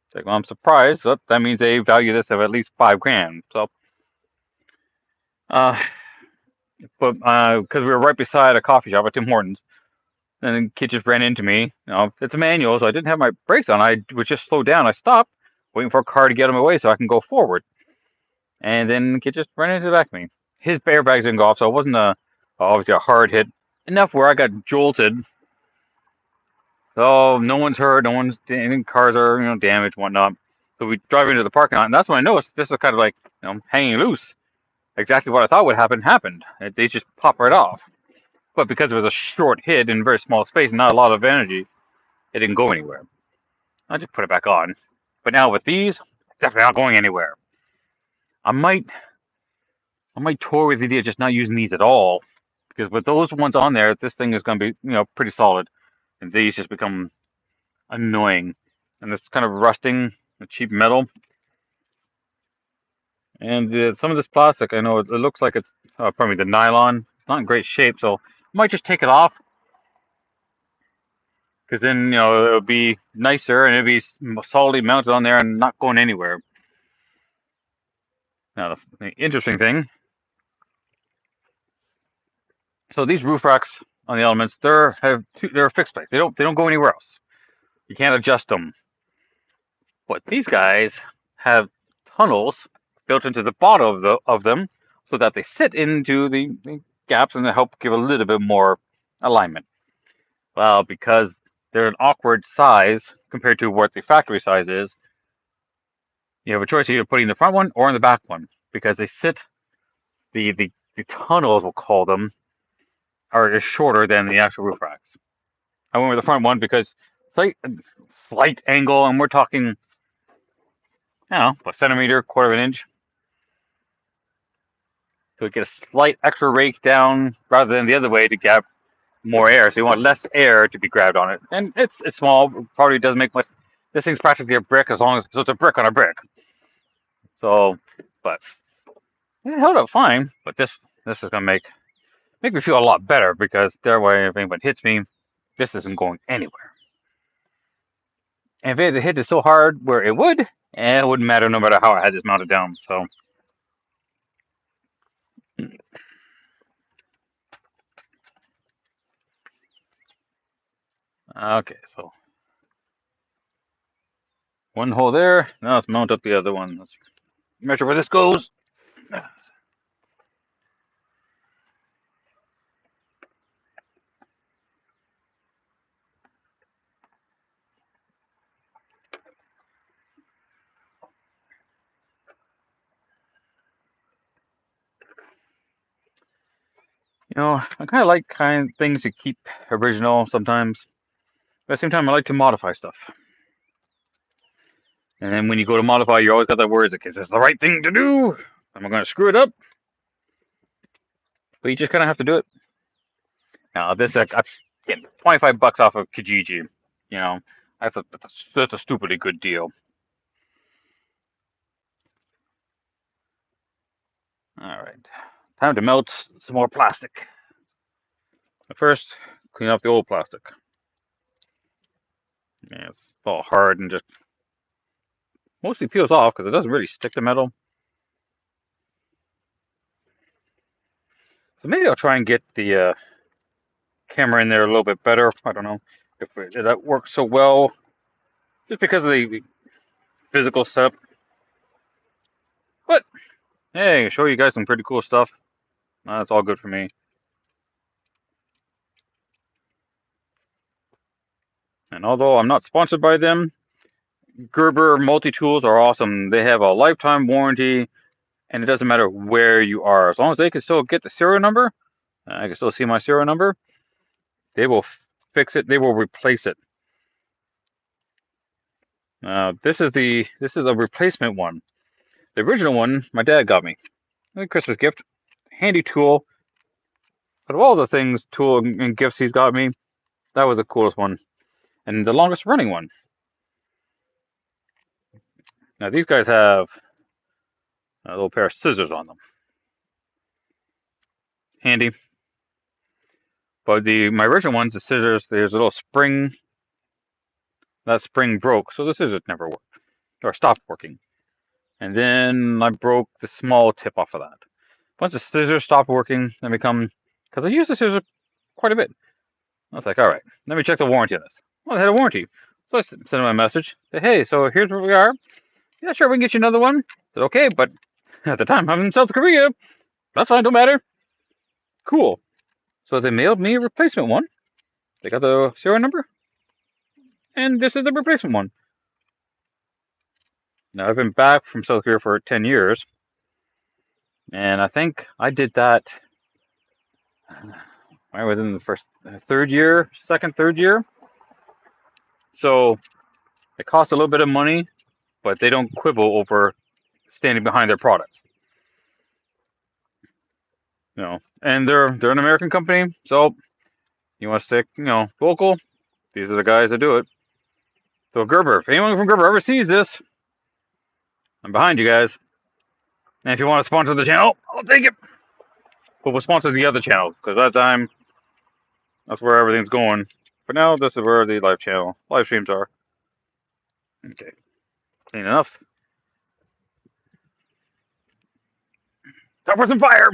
It's like, well, I'm surprised. So that means they value this at least $5,000. So, but because we were right beside a coffee shop at Tim Hortons, and the kid just ran into me. It's a manual, so I didn't have my brakes on. I was just slowed down. I stopped, waiting for a car to get in my way so I can go forward. And then the kid just ran into the back of me. His airbags didn't go off, so it wasn't obviously a hard hit. Enough where I got jolted. So no one's hurt, any cars are damaged, whatnot. So we drive into the parking lot, and that's when I noticed this was kind of like hanging loose. Exactly what I thought would happen happened. They just pop right off. But because it was a short hit in a very small space and not a lot of energy, it didn't go anywhere. I just put it back on. But now with these, definitely not going anywhere. I might toy with the idea of just not using these at all, because with those ones on there, this thing is going to be pretty solid, and these just become annoying, and it's kind of rusting, the cheap metal, and some of this plastic. I know it looks like it's probably the nylon. It's not in great shape, so I might just take it off. because then it'll be nicer and it'll be solidly mounted on there and not going anywhere. Now the interesting thing, so these roof racks on the Elements, they're fixed place. They don't go anywhere else. You can't adjust them. But these guys have tunnels built into the bottom of them, so that they sit into the gaps and they help give a little bit more alignment. Well, because they're an awkward size compared to what the factory size is, you have a choice of either putting the front one or in the back one, because they sit the tunnels, we'll call them, are shorter than the actual roof racks. I went with the front one because slight angle, and we're talking, I don't know, a centimeter, quarter of an inch. So we get a slight extra rake down rather than the other way to grab more air. So you want less air to be grabbed on it. And it's small, probably doesn't make much. This thing's practically a brick, so it's a brick on a brick. So, but it held up fine. But this is gonna make me feel a lot better, because that way if anyone hits me, this isn't going anywhere. And if it had hit it so hard where it would, it wouldn't matter no matter how I had this mounted down. So. Okay, so one hole there. Now let's mount up the other one. Let's measure where this goes. I kind of like things to keep original sometimes. But at the same time, I like to modify stuff. And then when you go to modify, you always got that worry, is this the right thing to do? Am I going to screw it up? But you just kind of have to do it. Now, this, I'm getting $25 off of Kijiji. That's a stupidly good deal. All right. Time to melt some more plastic. But first, clean off the old plastic. Yeah, it's all hard and just mostly peels off because it doesn't really stick to metal. So maybe I'll try and get the camera in there a little bit better. I don't know if that works so well, just because of the physical setup. But hey, show you guys some pretty cool stuff. That's all good for me. And although I'm not sponsored by them, Gerber multi-tools are awesome. They have a lifetime warranty, and it doesn't matter where you are. As long as they can still get the serial number, I can still see my serial number, they will fix it. They will replace it. This is a replacement one. The original one, my dad got me. A Christmas gift. Handy tool. Out of all the things, tool and gifts he's got me, that was the coolest one. And the longest running one. Now these guys have a little pair of scissors on them. Handy. But my original ones, the scissors, there's a little spring. That spring broke, so the scissors never worked. Or stopped working. And then I broke the small tip off of that. Once the scissors stopped working, they because I use the scissors quite a bit. I was like, all right, let me check the warranty on this. Well, they had a warranty. So I sent them a message. Say, hey, so here's where we are. Yeah, sure, we can get you another one. I said, okay, but at the time, I'm in South Korea. That's fine, don't matter. Cool. So they mailed me a replacement one. They got the serial number. And this is the replacement one. Now, I've been back from South Korea for 10 years. And I think I did that. I was in the third year. So it costs a little bit of money, but they don't quibble over standing behind their product. And they're an American company, so you want to stick, local. These are the guys that do it. So Gerber, if anyone from Gerber ever sees this, I'm behind you guys. And if you want to sponsor the channel, I'll take it. But we'll sponsor the other channel, because that's where everything's going. But now this is where the live channel live streams are. Okay, clean enough. Time for some fire.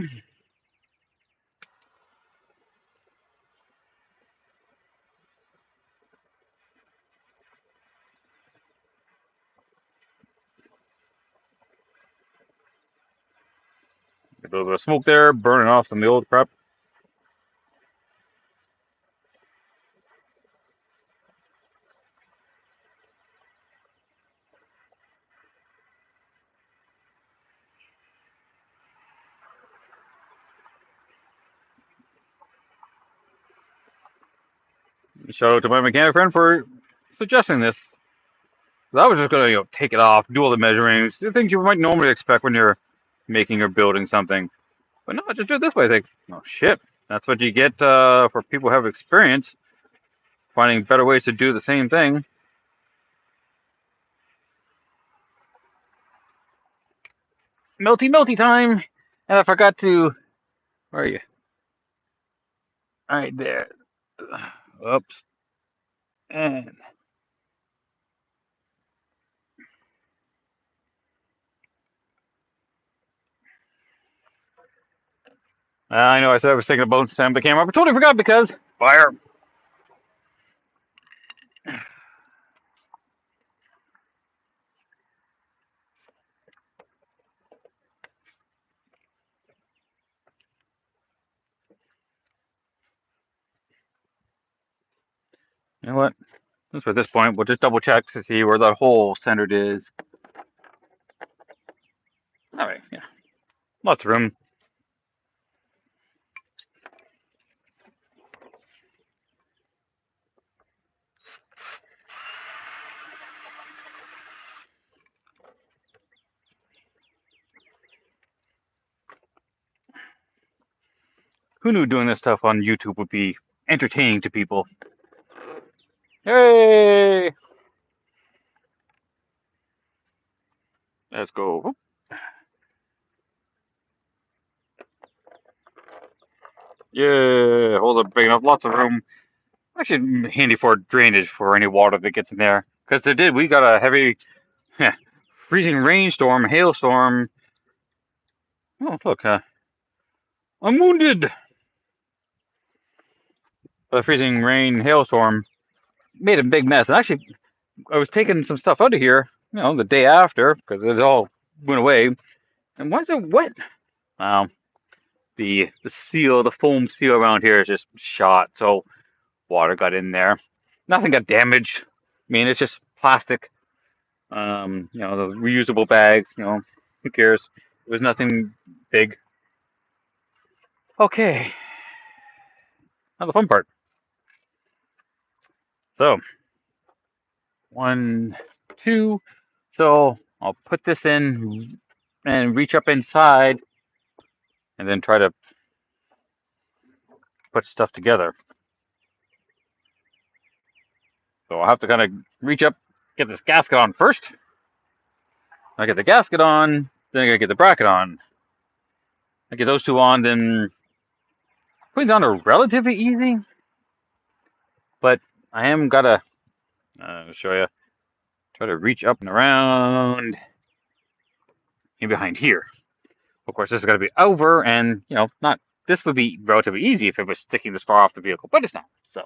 A little bit of smoke there, burning off some of the old crap. Shout out to my mechanic friend for suggesting this. I was just gonna, take it off, do all the measurements, the things you might normally expect when you're making or building something. But no, just do it this way. It's like, oh shit, that's what you get for people who have experience finding better ways to do the same thing. Melty, melty time, and I forgot to. Where are you? Right there. Oops. And I know I said I was taking a bone stem the camera, but totally forgot because fire. You know what? Just at this point, we'll just double check to see where that hole centered is. All right, yeah, lots of room. Who knew doing this stuff on YouTube would be entertaining to people? Hey, let's go. Yeah, holes are big enough, lots of room. Actually, handy for drainage for any water that gets in there. Because we got a heavy, freezing rainstorm, hailstorm. Oh, look, I'm wounded. The freezing rain, hailstorm made a big mess. And actually, I was taking some stuff out of here, the day after, because it all went away. And why is it wet? Wow. The seal, the foam seal around here is just shot, so water got in there. Nothing got damaged. I mean, it's just plastic. The reusable bags. Who cares? It was nothing big. Okay. Now the fun part. So, 1, 2. So I'll put this in and reach up inside, and then try to put stuff together. So I'll have to kind of reach up, get this gasket on first. I get the gasket on, then I gotta get the bracket on. I get those two on, then putting down are relatively easy. But I am gotta show you. Try to reach up and around in behind here. Of course, this is gonna be over, and not. This would be relatively easy if it was sticking this far off the vehicle, but it's not. So.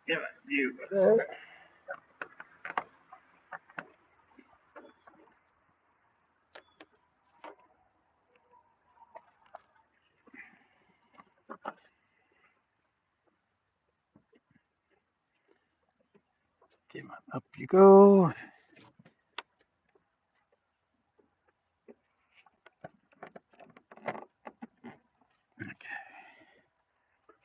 Yeah, you. Come on, up you go. Okay.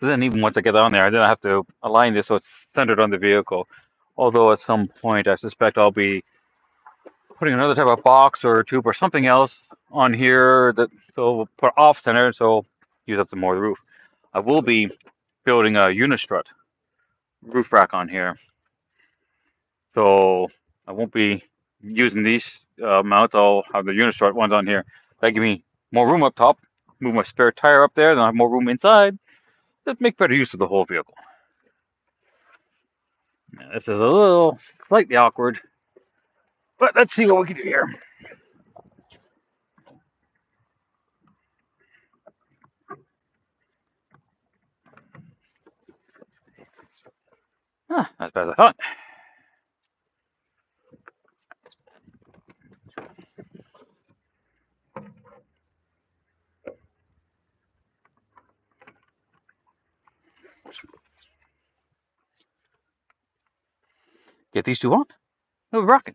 So then, even once I get on there, then I have to align this so it's centered on the vehicle. Although at some point, I suspect I'll be putting another type of box or tube or something else on here so we'll put off center, so use up some more of the roof. I will be building a unistrut roof rack on here, so I won't be using these mounts, I'll have the Unistrut ones on here. That give me more room up top. Move my spare tire up there, then I have more room inside. Just make better use of the whole vehicle. Now, this is a little slightly awkward, but let's see what we can do here. Not as bad as I thought. Get these two on. Oh, rocking.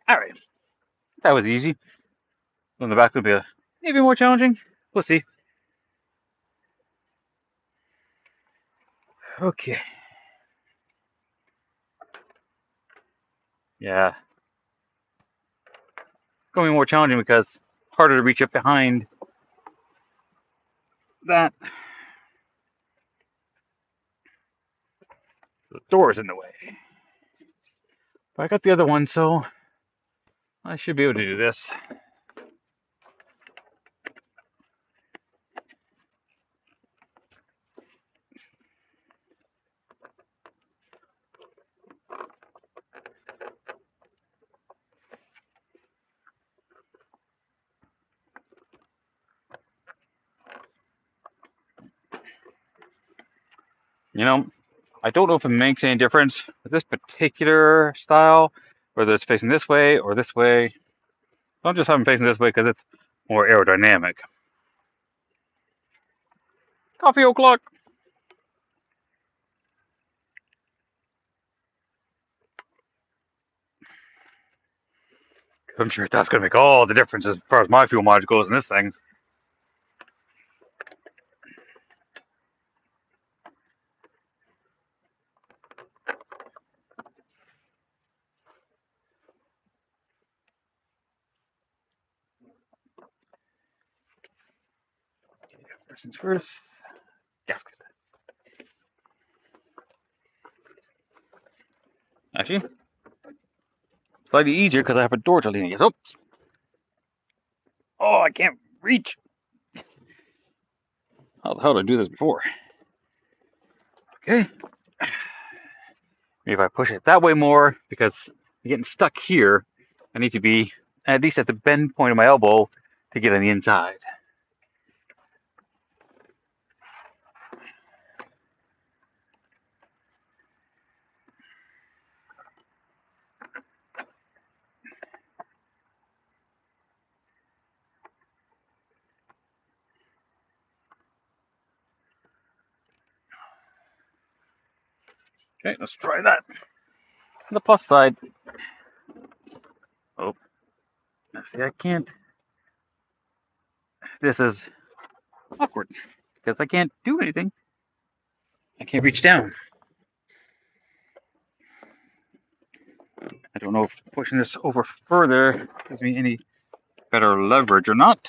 All right, that was easy. On the back would be maybe more challenging. We'll see. Okay. Yeah. Going to be more challenging because harder to reach up behind that. The door's in the way. But I got the other one, so I should be able to do this. You know, I don't know if it makes any difference with this particular style, whether it's facing this way or this way. Don't just have them facing this way because it's more aerodynamic. Coffee o'clock. I'm sure that's going to make all the difference as far as my fuel mileage goes in this thing. First things first, gasket. Actually, slightly easier because I have a door to lean against. Oops. Oh, I can't reach. How the hell did I do this before? Okay. Maybe if I push it that way more, because I'm getting stuck here, I need to be at least at the bend point of my elbow to get on the inside. Okay, let's try that. On the plus side, oh, see, I can't. This is awkward because I can't do anything. I can't reach down. I don't know if pushing this over further gives me any better leverage or not.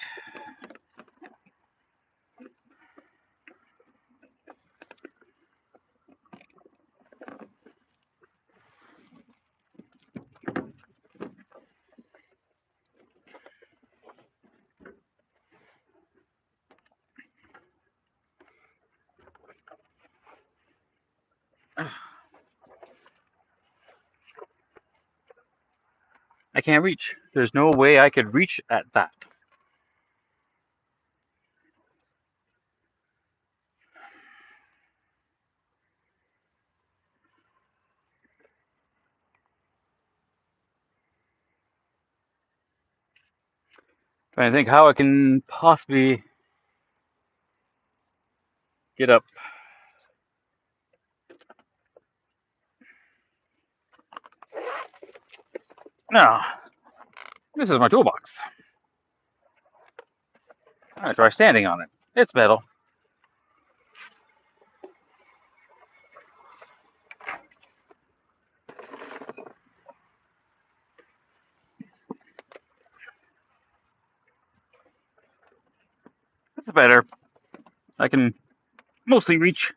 I can't reach. There's no way I could reach at that. Trying to think how I can possibly get up. Now, this is my toolbox. I'm going to try standing on it. It's metal. It's better. I can mostly reach.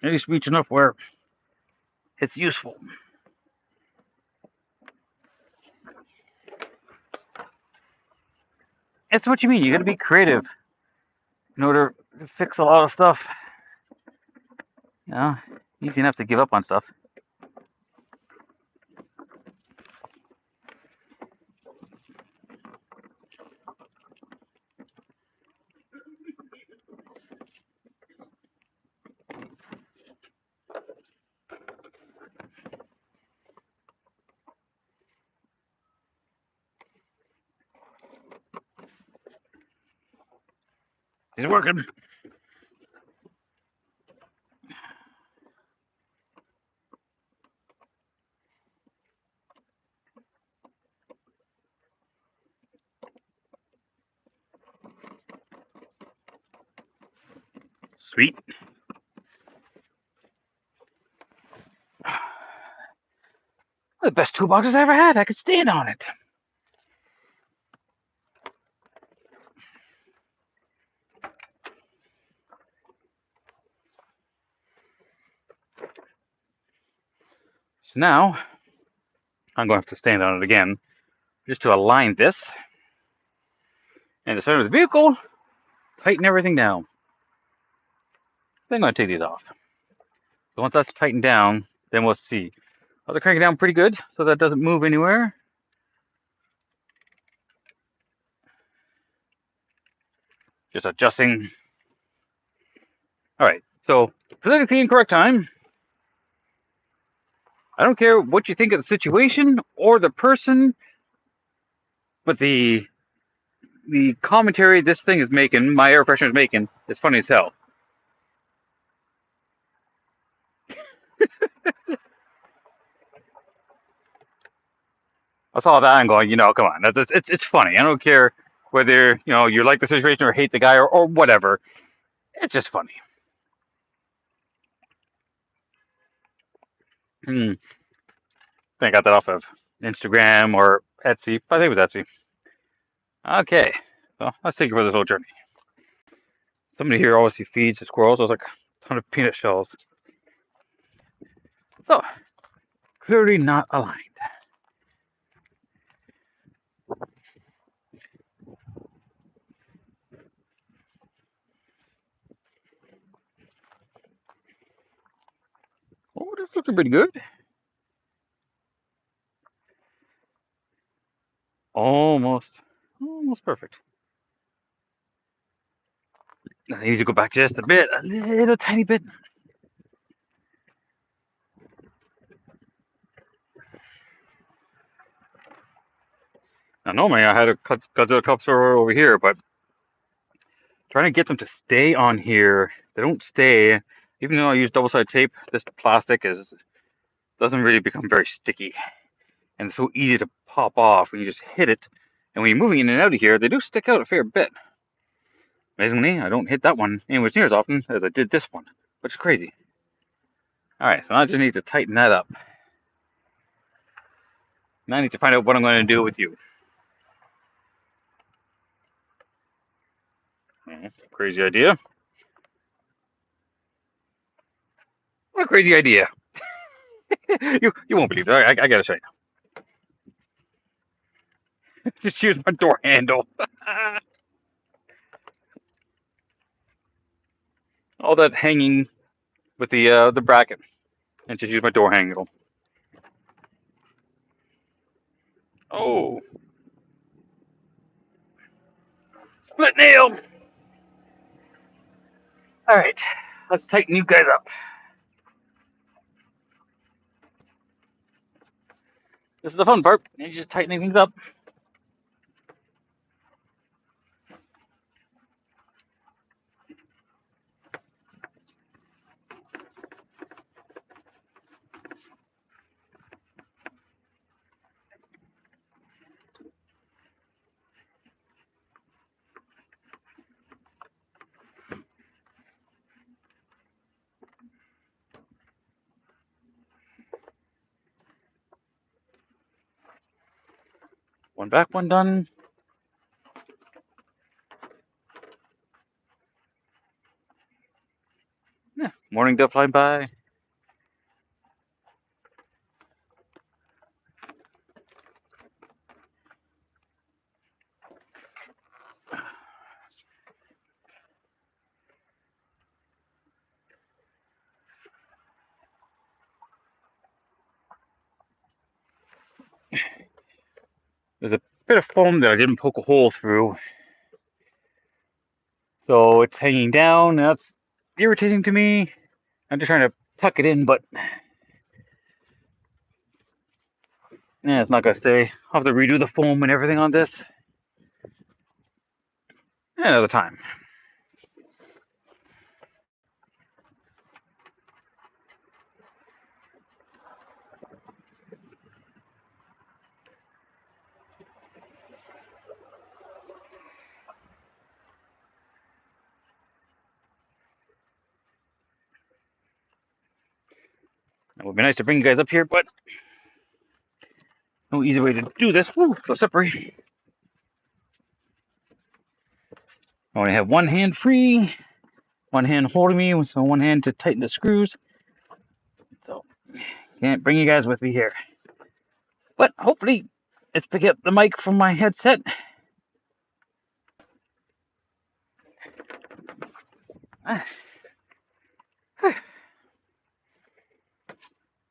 At least reach enough where it's useful. That's what you mean. You got to be creative in order to fix a lot of stuff. You know, easy enough to give up on stuff. It's working. Sweet. The best toolboxes I ever had. I could stand on it. So now, I'm going to have to stand on it again, just to align this. And the center of the vehicle, tighten everything down. Then I'm going to take these off. So once that's tightened down, then we'll see. I'll crank it down pretty good so that doesn't move anywhere. Just adjusting. All right, so politically incorrect time. I don't care what you think of the situation or the person, but the commentary this thing is making, my air freshener is making, is funny as hell. I saw that and going, come on, it's funny. I don't care whether you like the situation or hate the guy or whatever. It's just funny. I think I got that off of Instagram or Etsy. I think it was Etsy. Okay, well, let's take you for this little journey. Somebody here obviously feeds the squirrels. There's like a ton of peanut shells. So, clearly not aligned. Oh, this looks pretty good. Almost perfect. I need to go back just a bit, a little tiny bit. Now, normally I had a Godzilla cups over here, but trying to get them to stay on here, they don't stay. Even though I use double-sided tape, this plastic doesn't really become very sticky, and it's so easy to pop off when you just hit it. And when you're moving in and out of here, they do stick out a fair bit. Amazingly, I don't hit that one anywhere near as often as I did this one, which is crazy. All right, so I just need to tighten that up. Now I need to find out what I'm going to do with you. Crazy idea. What a crazy idea. you won't believe it. I gotta show you. Just use my door handle. All that hanging with the bracket, and just use my door handle. Oh, split nail. All right, let's tighten you guys up. This is the fun part. You're just tightening things up. One back, one done. Yeah, morning dove flying by. There's a bit of foam that I didn't poke a hole through, so it's hanging down. That's irritating to me. I'm just trying to tuck it in, but yeah, it's not gonna stay. I'll have to redo the foam and everything on this another time. It would be nice to bring you guys up here, but no easy way to do this. Woo, so slippery. I only have one hand free, one hand holding me, so one hand to tighten the screws. So can't bring you guys with me here. But hopefully it's picking up the mic from my headset.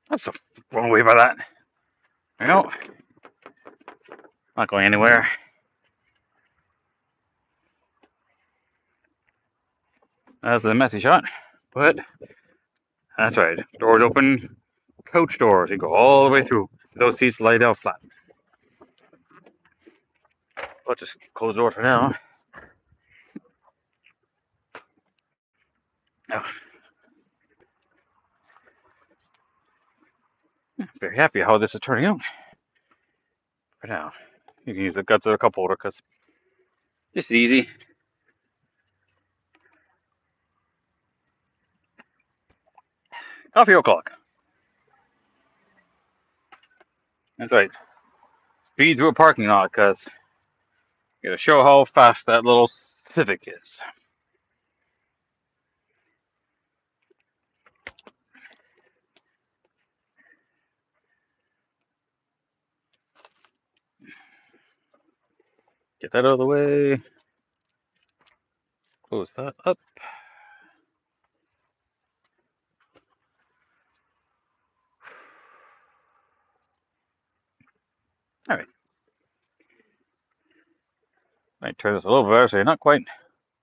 That's a wrong way by that. You know, not going anywhere. That's a messy shot, but that's right. Doors open, coach doors. You go all the way through. Those seats laid out flat. I'll just close the door for now. Oh. Very happy how this is turning out. For now, you can use the guts of a cup holder because it's easy. Coffee o'clock. That's right. Speed through a parking lot because you gotta show how fast that little Civic is. Get that out of the way. Close that up. All right. Might turn this a little better so you're not quite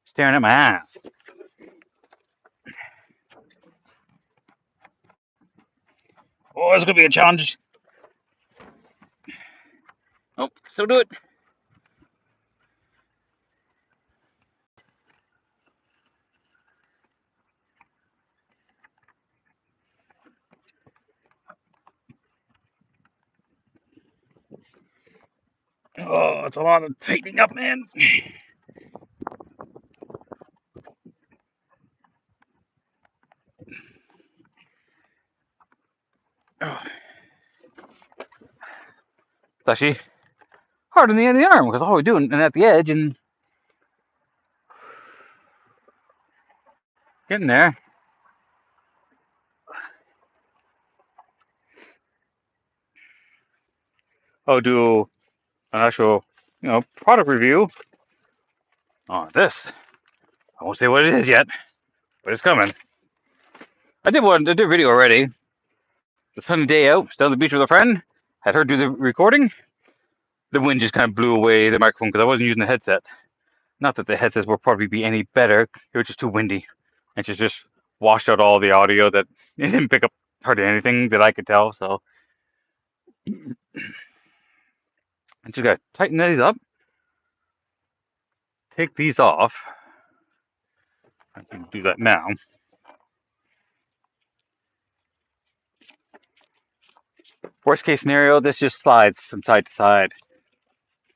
staring at my ass. Oh, it's gonna be a challenge. Oh, still do it. Oh, it's a lot of tightening up, man. Oh. It's actually hard on the end of the arm because all we're doing and at the edge and getting there. I'll do an actual, product review on this. I won't say what it is yet, but it's coming. I did a video already. The sunny day out, down the beach with a friend. Had her do the recording. The wind just kind of blew away the microphone because I wasn't using the headset. Not that the headsets will probably be any better. It was just too windy, and she just washed out all the audio. That it didn't pick up hardly anything that I could tell. So, and just gotta tighten these up. Take these off. I can do that now. Worst case scenario, this just slides from side to side.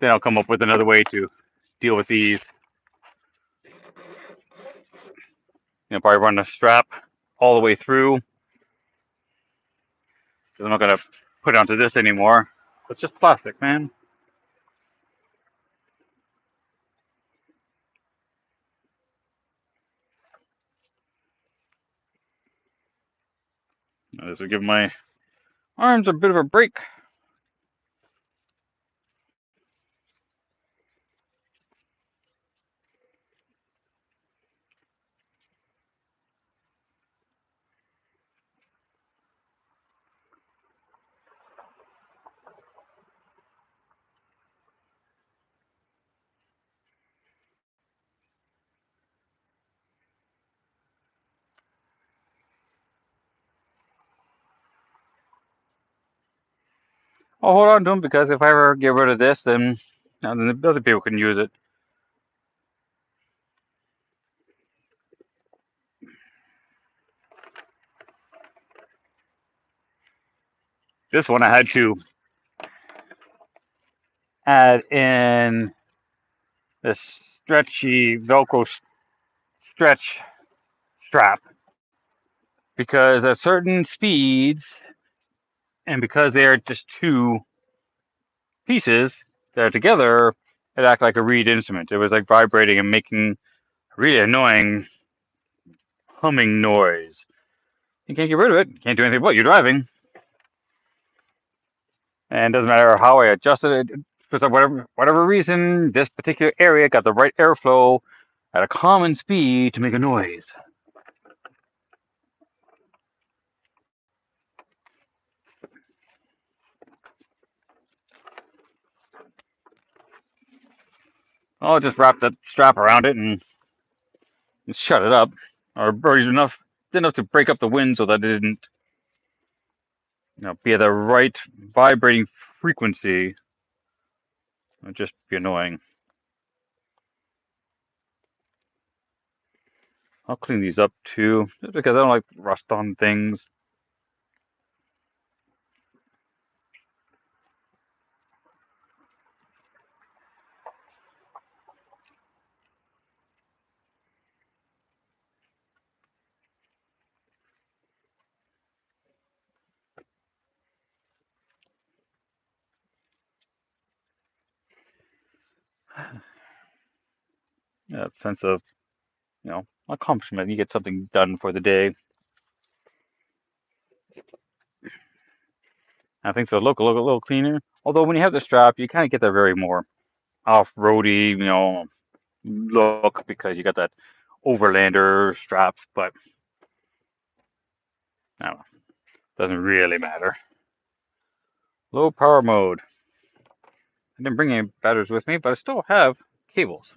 Then I'll come up with another way to deal with these. Probably run the strap all the way through. Because I'm not gonna put it onto this anymore. It's just plastic, man. This will give my arms a bit of a break. I'll hold on to them because if I ever get rid of this, then the other people can use it. This one I had to add in this stretchy Velcro stretch strap because at certain speeds and because they are just two pieces that are together, it acted like a reed instrument. It was like vibrating and making a really annoying humming noise. You can't get rid of it. You can't do anything about it. You're driving. And it doesn't matter how I adjusted it. For whatever reason, this particular area got the right airflow at a common speed to make a noise. I'll just wrap that strap around it and shut it up, or enough to break up the wind so that it didn't, be at the right vibrating frequency. It'd just be annoying. I'll clean these up too, just because I don't like rust on things. That sense of, accomplishment. You get something done for the day. I think so. Look a little cleaner. Although when you have the strap, you kind of get that very more off-roady, look because you got that overlander straps. But I don't know. Doesn't really matter. Low power mode. I didn't bring any batteries with me, but I still have cables.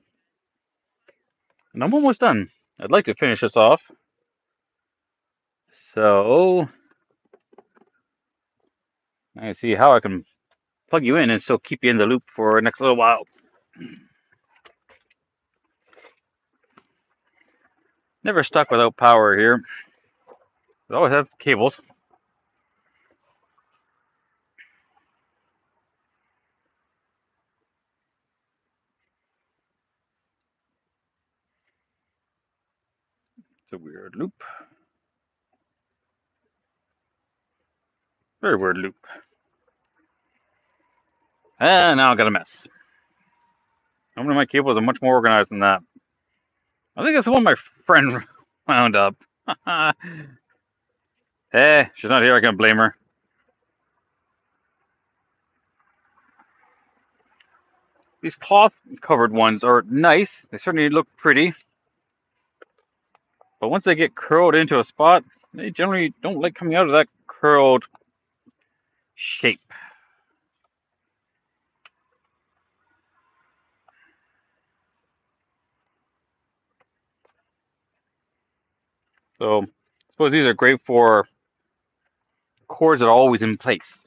And I'm almost done. I'd like to finish this off. So I see how I can plug you in and still keep you in the loop for the next little while. Never stuck without power here. I always have cables. It's a weird loop. Very weird loop. And now I got a mess. Some of my cables are much more organized than that. I think that's the one my friend wound up. Hey, she's not here. I can't blame her. These cloth-covered ones are nice. They certainly look pretty. But once they get curled into a spot, they generally don't like coming out of that curled shape. So I suppose these are great for cords that are always in place.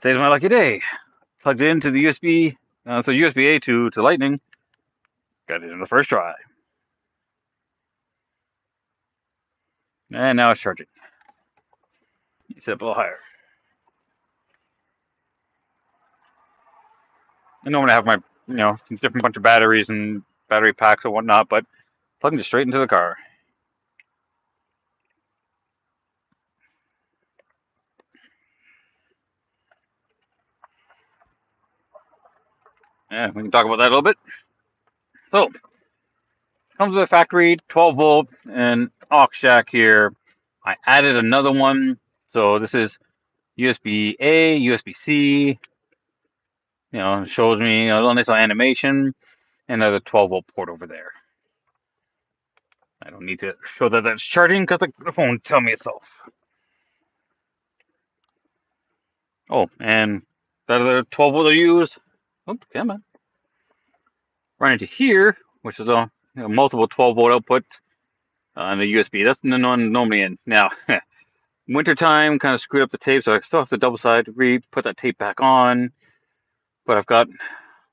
Today's my lucky day. Plugged it into the USB, so USB-A to Lightning. Got it in the first try. And now it's charging. Set up a little higher. I normally have my, different bunch of batteries and battery packs and whatnot, but plugging it straight into the car. Yeah, we can talk about that a little bit. So, comes with a factory 12 volt and aux jack here. I added another one. So this is USB A, USB C. You know, shows me a little nice little animation. And another 12 volt port over there. I don't need to show that that's charging because the phone will tell me itself. Oh, and that other 12 volt I use. Oh, come on. Right into here, which is a multiple 12 volt output on the USB. That's the one normally in. Now, wintertime kind of screwed up the tape, so I still have to double side put that tape back on. But I've got a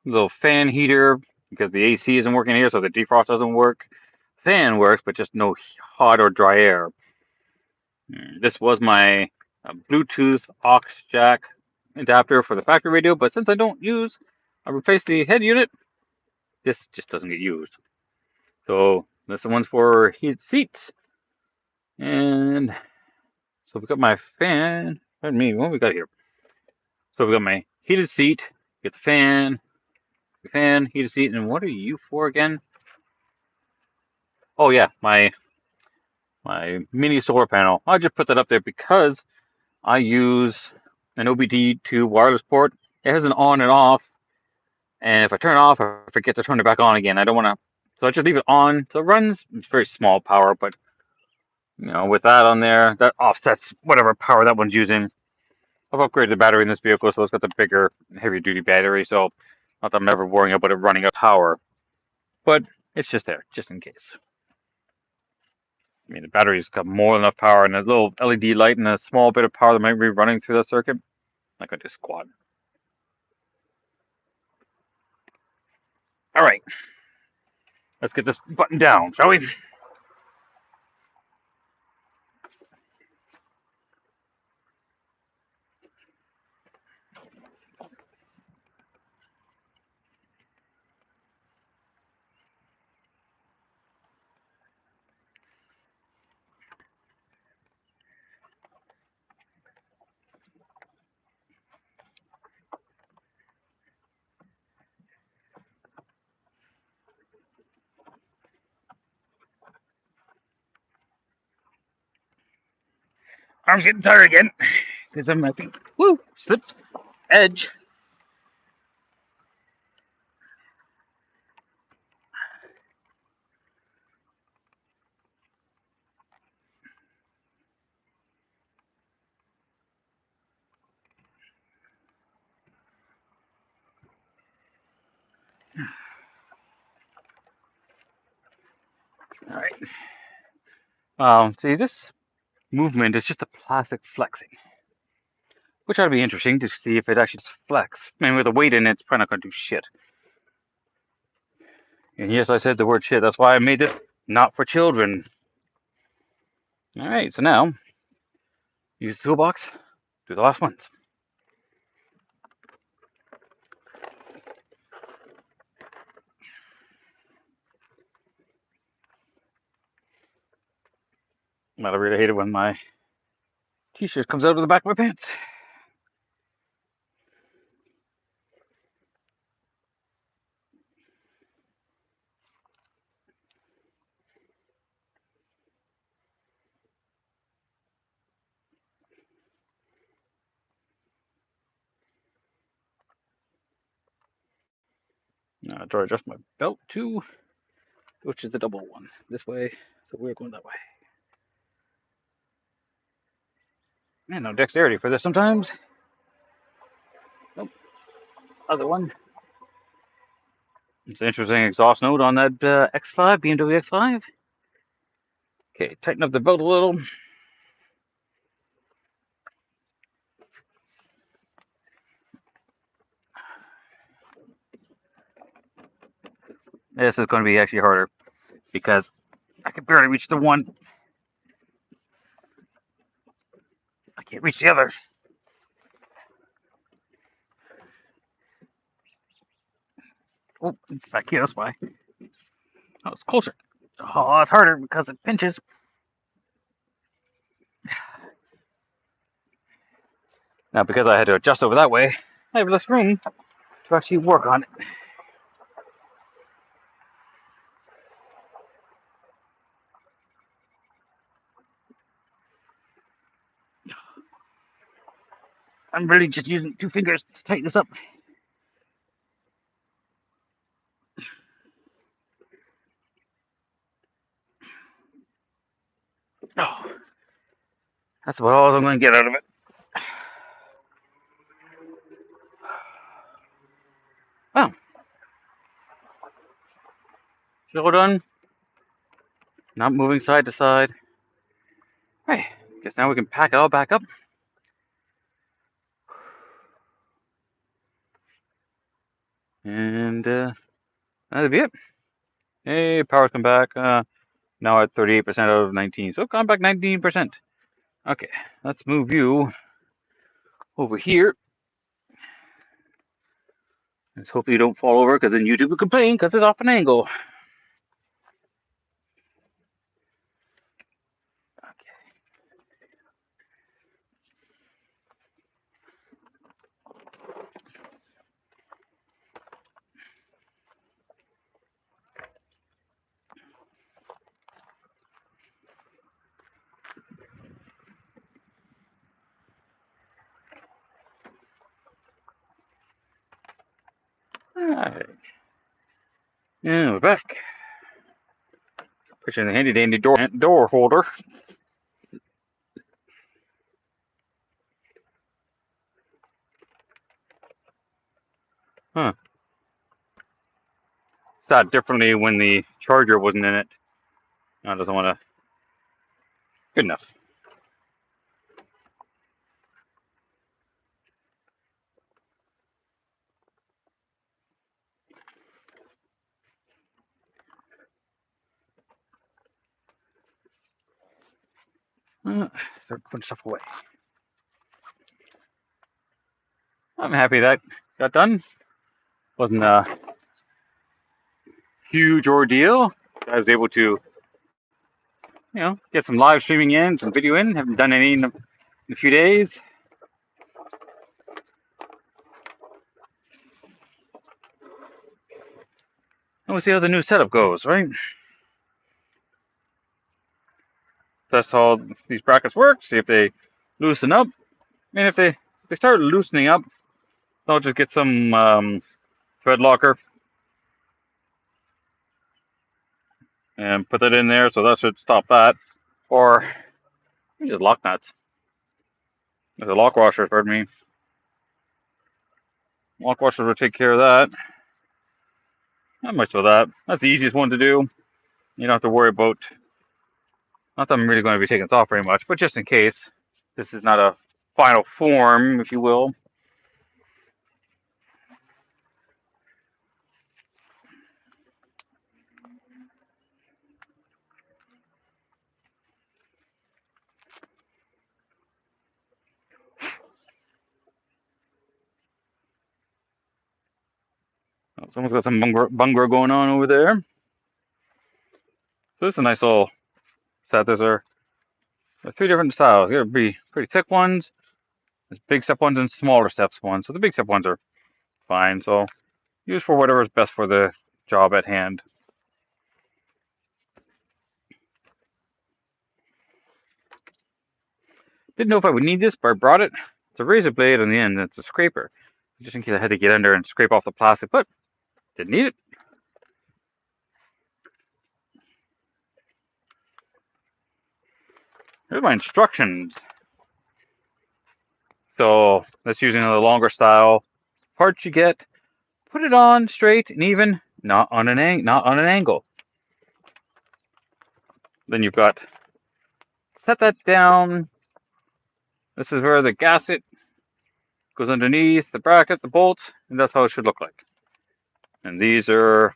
little fan heater because the AC isn't working here, so the defrost doesn't work. Fan works, but just no hot or dry air. This was my Bluetooth aux jack adapter for the factory radio, but since I don't use, I replaced the head unit. This just doesn't get used. So this one's for heated seats. And so we've got my fan. Pardon me, what we got here? So we got my heated seat, get the fan, heated seat, and what are you for again? Oh yeah, my mini solar panel. I just put that up there because I use an OBD2 wireless port. It has an on and off, and if I turn it off, I forget to turn it back on again. I don't want to, so I just leave it on. So it runs very small power, but you know, with that on there, that offsets whatever power that one's using. I've upgraded the battery in this vehicle, so it's got the bigger, heavier duty battery. So not that I'm ever worrying about it running out of power, but it's just there, just in case. I mean, the battery's got more than enough power, and a little LED light and a small bit of power that might be running through that circuit. I could just squat. All right, let's get this button down, shall we? Arm's getting tired again because I'm my feet. Woo! Slipped. Edge. All right. See, this movement is just a plastic flexing, which ought to be interesting to see if it actually just flex. I mean, with a weight in it, it's probably not going to do shit. And yes, I said the word shit. That's why I made this not for children. All right, so now use the toolbox. Do the last ones. I really hate it when my t-shirt comes out of the back of my pants. Now I try to adjust my belt too, which is the double one. This way, so we're going that way. Man, no dexterity for this sometimes. Nope. Other one. It's an interesting exhaust note on that X5, BMW X5. Okay, tighten up the belt a little. This is going to be actually harder because I can barely reach the one. I can't reach the other. Oh, back here, that's why. Oh, it's closer. Oh, it's harder because it pinches. Now, because I had to adjust over that way, I have less room to actually work on it. I'm really just using 2 fingers to tighten this up. Oh, that's about all I'm going to get out of it. Oh, still done. Not moving side to side. Hey, guess now we can pack it all back up. And that'll be it. Hey, power's come back. Now at 38% out of 19. So gone back 19%. Okay, let's move you over here. Let's hope you don't fall over, because then YouTube will complain because it's off an angle. Alright. And we're back. Put you in the handy dandy door holder. Huh. Sat differently when the charger wasn't in it. I doesn't want to. Good enough. Start putting stuff away. I'm happy that got done. Wasn't a huge ordeal. I was able to, get some live streaming in, some video in. Haven't done any in a few days. And we'll see how the new setup goes, right? Test how these brackets work. See if they loosen up. And if they start loosening up, I'll just get some thread locker and put that in there. So that should stop that. Or just lock nuts. The lock washers, pardon me. Lock washers will take care of that. Not much of that. That's the easiest one to do. You don't have to worry about. Not that I'm really going to be taking this off very much, but just in case, this is not a final form, if you will. Someone's got some bungalow going on over there. So this is a nice little set. There's 3 different styles. There be pretty thick ones, there's big step ones, and smaller steps ones. So the big step ones are fine. So use for whatever is best for the job at hand. Didn't know if I would need this, but I brought it. It's a razor blade on the end. It's a scraper, just in case I had to get under and scrape off the plastic, but didn't need it. Here's my instructions. So that's using the longer style. Parts you get, put it on straight and even, not on an angle. Then you've got, set that down. This is where the gasket goes underneath the bracket, the bolts, and that's how it should look like. And these are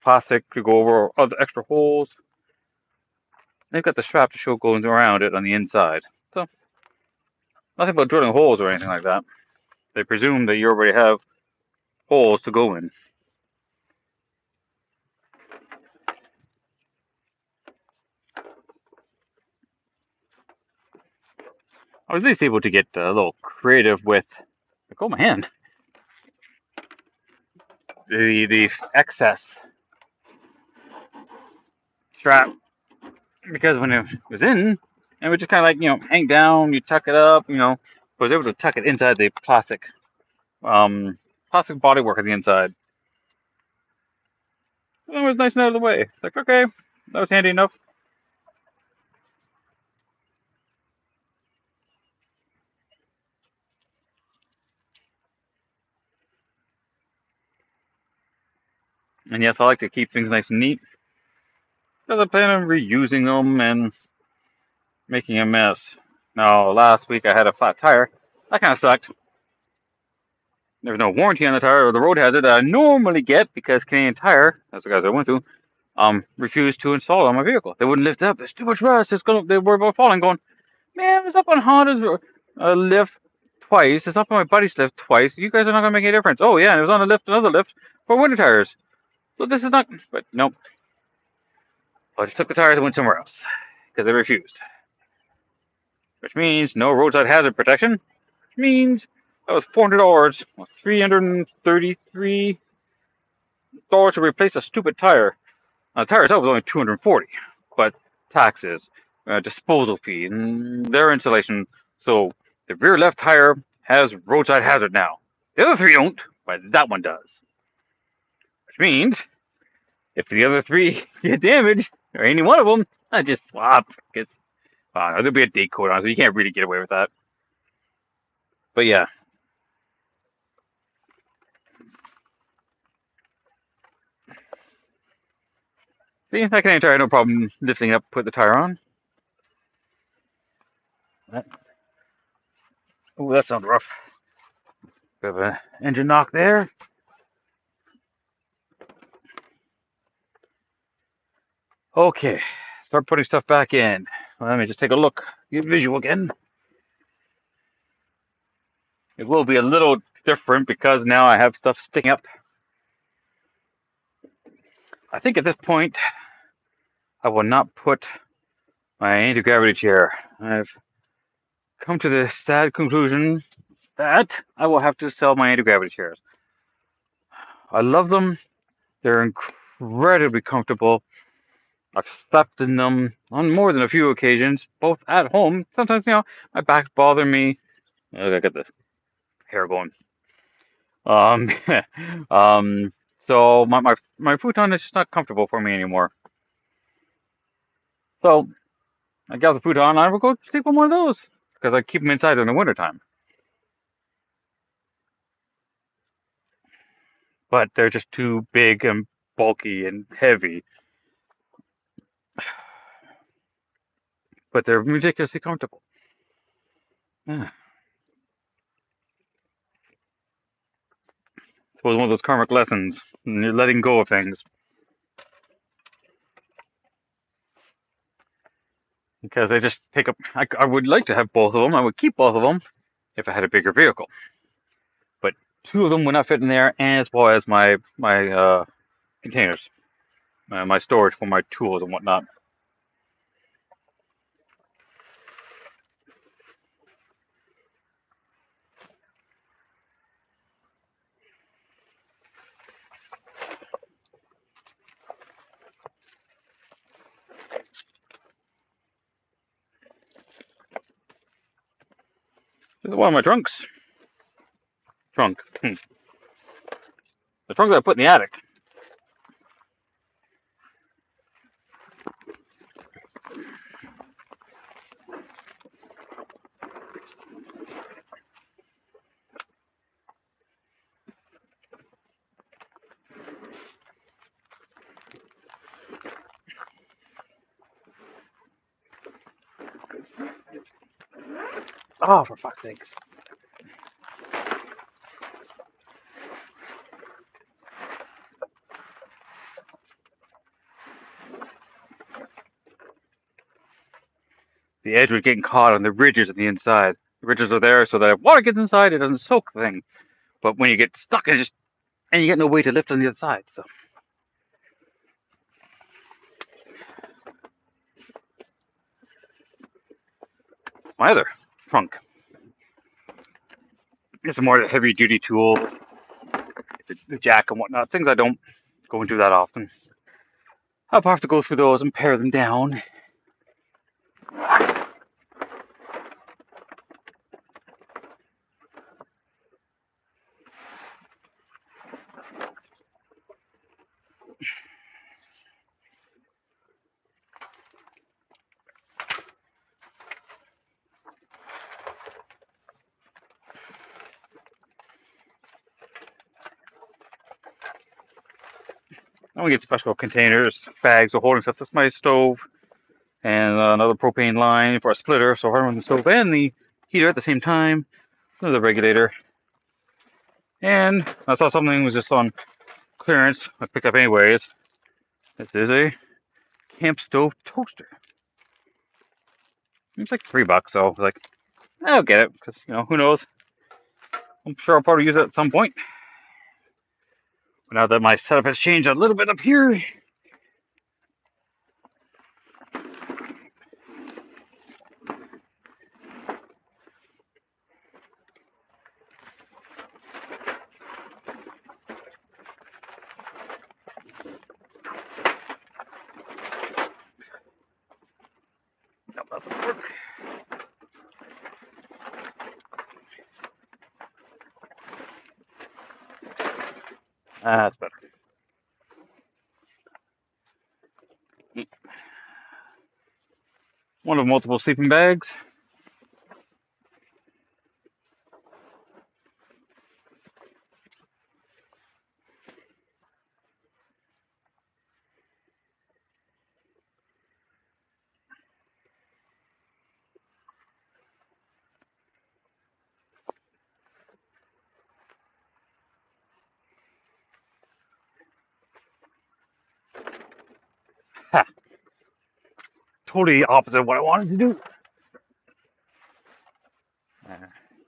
plastic to go over other extra holes. They've got the strap to show going around it on the inside. So nothing about drilling holes or anything like that. They presume that you already have holes to go in. I was at least able to get a little creative with, oh my hand, the excess strap, because when it was in, it would just kind of like, hang down, you tuck it up, I was able to tuck it inside the plastic bodywork on the inside. It was nice and out of the way. It's like, okay, that was handy enough. And yes, I like to keep things nice and neat because I plan on reusing them and making a mess. Now, last week I had a flat tire. That kind of sucked. There was no warranty on the tire or the road hazard that I normally get because Canadian Tire, that's the guys I went to, refused to install it on my vehicle. They wouldn't lift it up. There's too much rust. They were about falling. Going, man, it's up on Honda's lift twice. It's up on my buddy's lift twice. You guys are not gonna make any difference. Oh yeah, and it was on another lift for winter tires. So this is not. But nope. I just took the tires and went somewhere else because they refused. Which means no roadside hazard protection. Which means that was $400, $333 to replace a stupid tire. The tire itself was only $240, but taxes, disposal fee, and their installation. So the rear left tire has roadside hazard now. The other three don't, but that one does. Which means if the other three get damaged, or any one of them, I just swap. There'll be a date code on it, so you can't really get away with that. But yeah. See, that Canadian Tire, no problem lifting up, put the tire on. Oh, that sounds rough. Bit of an engine knock there. Okay, start putting stuff back in. Let me just take a look, get visual again. It will be a little different because now I have stuff sticking up. I think at this point, I will not put my anti-gravity chair. I've come to the sad conclusion that I will have to sell my anti-gravity chairs. I love them. They're incredibly comfortable. I've slept in them on more than a few occasions, both at home. Sometimes, my back's bother me. I got the hair going. So my futon is just not comfortable for me anymore. So I got the futon. I will go sleep on one of those because I keep them inside in the wintertime. But they're just too big and bulky and heavy. But they're ridiculously comfortable. Yeah. It was one of those karmic lessons. And you're letting go of things. Because they just take up. I would like to have both of them. I would keep both of them if I had a bigger vehicle. But two of them would not fit in there, as well as my containers, my storage for my tools and whatnot. This is one of my trunks. Trunk. The trunk that I put in the attic. Oh, for fuck's sakes. The edge was getting caught on the ridges on the inside. The ridges are there so that if water gets inside, it doesn't soak the thing. But when you get stuck, and you get no way to lift on the other side. So my other trunk. It's more heavy duty tools, the jack and whatnot, things I don't go into that often. I'll have to go through those and pare them down. And we get special containers, bags of holding stuff. That's my stove and another propane line for a splitter, so I run the stove and the heater at the same time. Another regulator. And I saw something was just on clearance. I picked up anyways. This is a camp stove toaster. It's like $3, so I was like, I'll get it because who knows? I'm sure I'll probably use it at some point. But now that my setup has changed a little bit up here, no, that's not work. That's better. One of multiple sleeping bags. Ha! Totally opposite of what I wanted to do.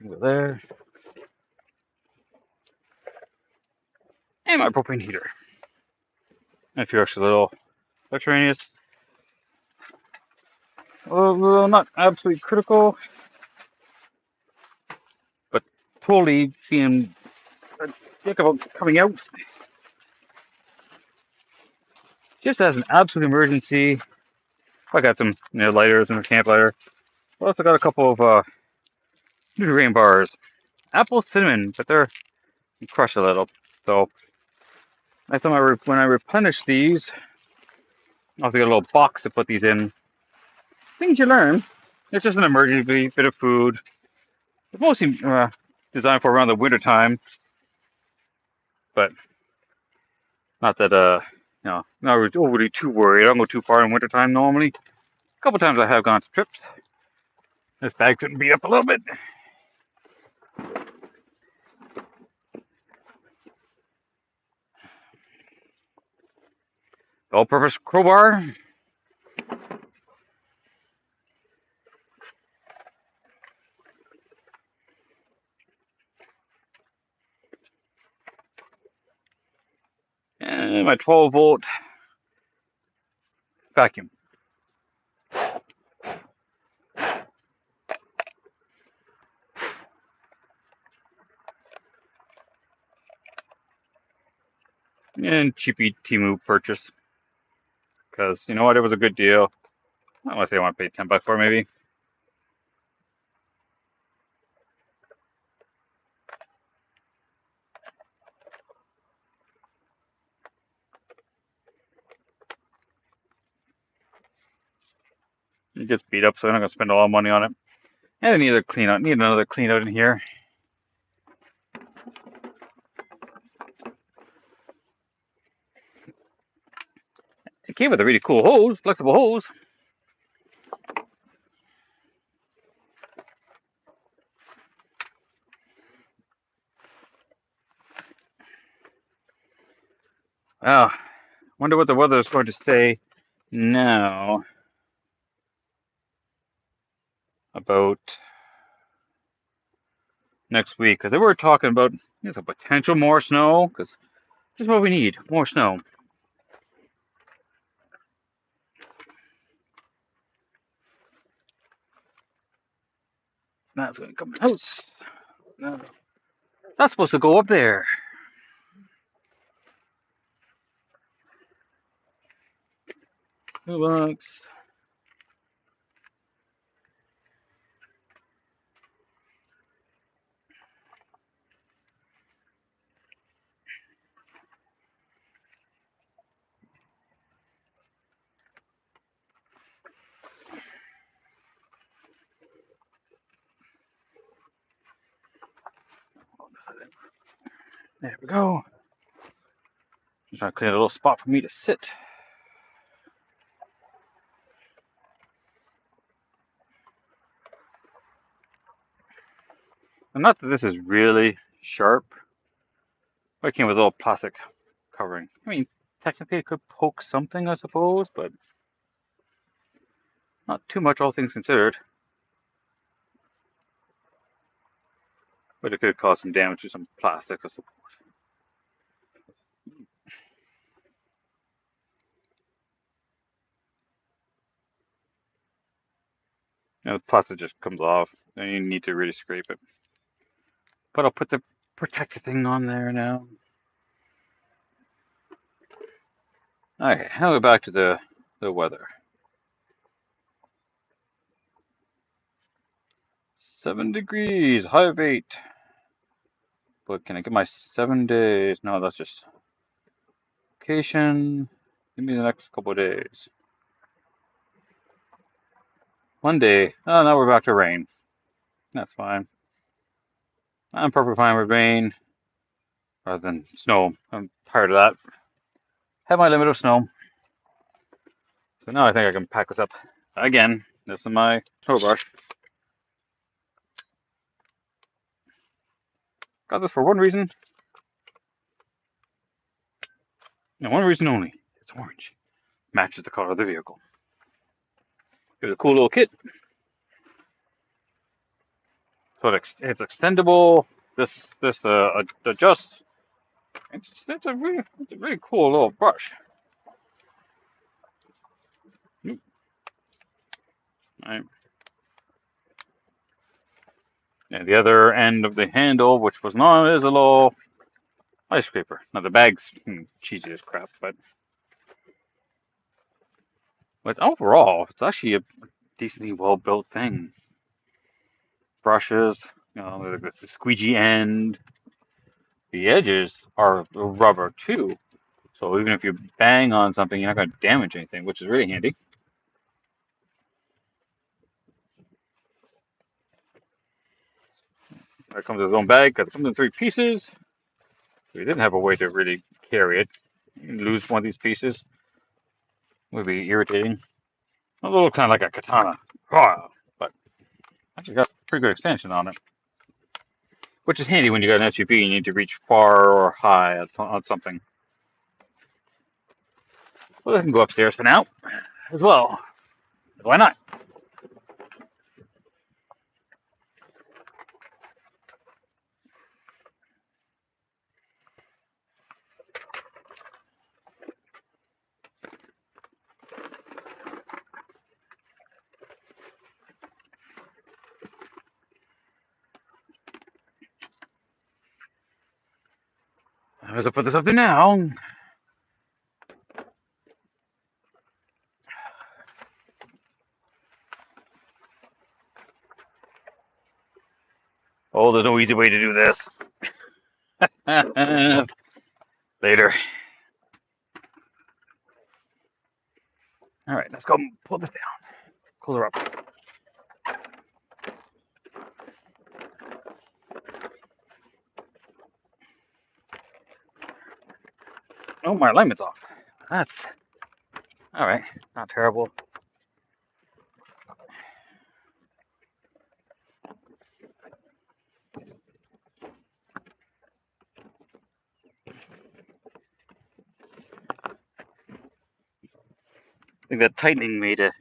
Go there. And my propane heater. And a few extra little extraneous. Well, not absolutely critical, but totally being a dick about coming out. Just as an absolute emergency. I got some lighters and a camp lighter. I also got a couple of Nutrigrain bars. Apple cinnamon, but they're crushed a little. So next time when I replenish these, I also get a little box to put these in. Things you learn. It's just an emergency bit of food. It's mostly designed for around the winter time, but not that not overly too worried. I don't go too far in winter time normally. A couple times I have gone to trips. This bag couldn't beat up a little bit. All-purpose crowbar. And my 12-volt vacuum. And cheapy Temu purchase. Because you know what? It was a good deal. I want to say I want to pay $10 for it, maybe. It gets beat up, so I'm not gonna spend a lot of money on it. And I need another clean out in here. It came with a really cool hose, flexible hose. Wow. Wonder what the weather is going to say now about next week. Because they were talking about some potential more snow. Because this is what we need, more snow. That's going to come in the house. No. That's supposed to go up there. $2. There we go. Just trying to clear a little spot for me to sit. And not that this is really sharp, but it came with a little plastic covering. I mean, technically it could poke something, I suppose, but not too much, all things considered. But it could cause some damage to some plastic, I suppose. You know, the plastic just comes off, and you need to really scrape it. But I'll put the protector thing on there now. Okay, now we're back to the weather. 7 degrees, high of 8. But can I get my 7 days? No, that's just vacation. Give me the next couple of days. One day. Oh, now we're back to rain. That's fine. I'm perfectly fine with rain rather than snow. I'm tired of that. Have my limit of snow. So now I think I can pack this up again. This is my snow brush. Got this for one reason. And one reason only. It's orange. Matches the color of the vehicle. It's a cool little kit. So it's extendable. This adjusts. It's a really cool little brush. Right. And the other end of the handle, which was not, is a little ice scraper. Now the bag's cheesy as crap, but overall, it's actually a decently well built thing. Brushes, you know, the squeegee end. The edges are rubber too, so even if you bang on something, you're not going to damage anything, which is really handy. It comes with its own bag because it comes in 3 pieces. So you didn't have a way to really carry it. You lose one of these pieces, would be irritating. A little kind of like a katana, but actually got pretty good extension on it, which is handy when you got an SUV and you need to reach far or high on something. Well, I can go upstairs for now as well. Why not? As I put this up there now. Oh, there's no easy way to do this. Later. All right, let's go pull this down. Pull her up. Oh, my alignment's off. That's all right. Not terrible. I think that tightening made a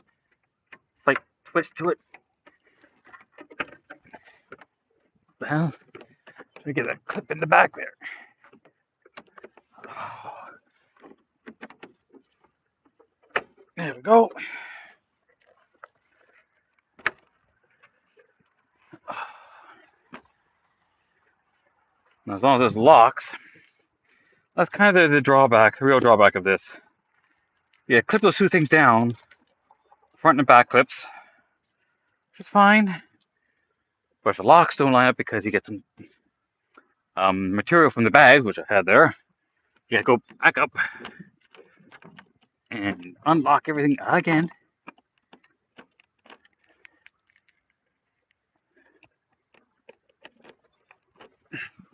slight twist to it. Well, let me get that clip in the back there. There we go. Now, as long as this locks, that's kind of the drawback, the real drawback of this. Yeah, clip those 2 things down, front and back clips, which is fine. But if the locks don't line up because you get some material from the bag, which I had there, you gotta go back up and unlock everything again.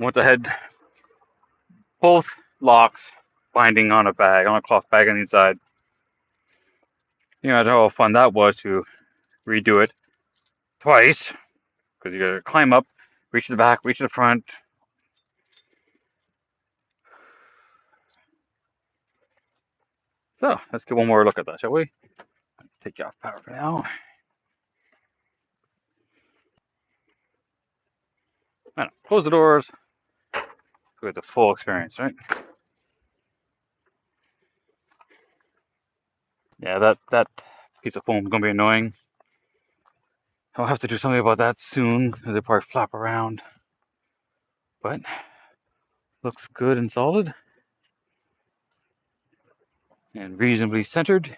Once I had both locks binding on a bag, on a cloth bag on the inside. You know how fun that was to redo it twice because you gotta climb up, reach to the back, reach to the front. So let's get one more look at that, shall we? Take you off power for now. And close the doors. So we get the full experience, right? Yeah, that piece of foam is gonna be annoying. I'll have to do something about that soon. They probably flap around, but looks good and solid and reasonably centered.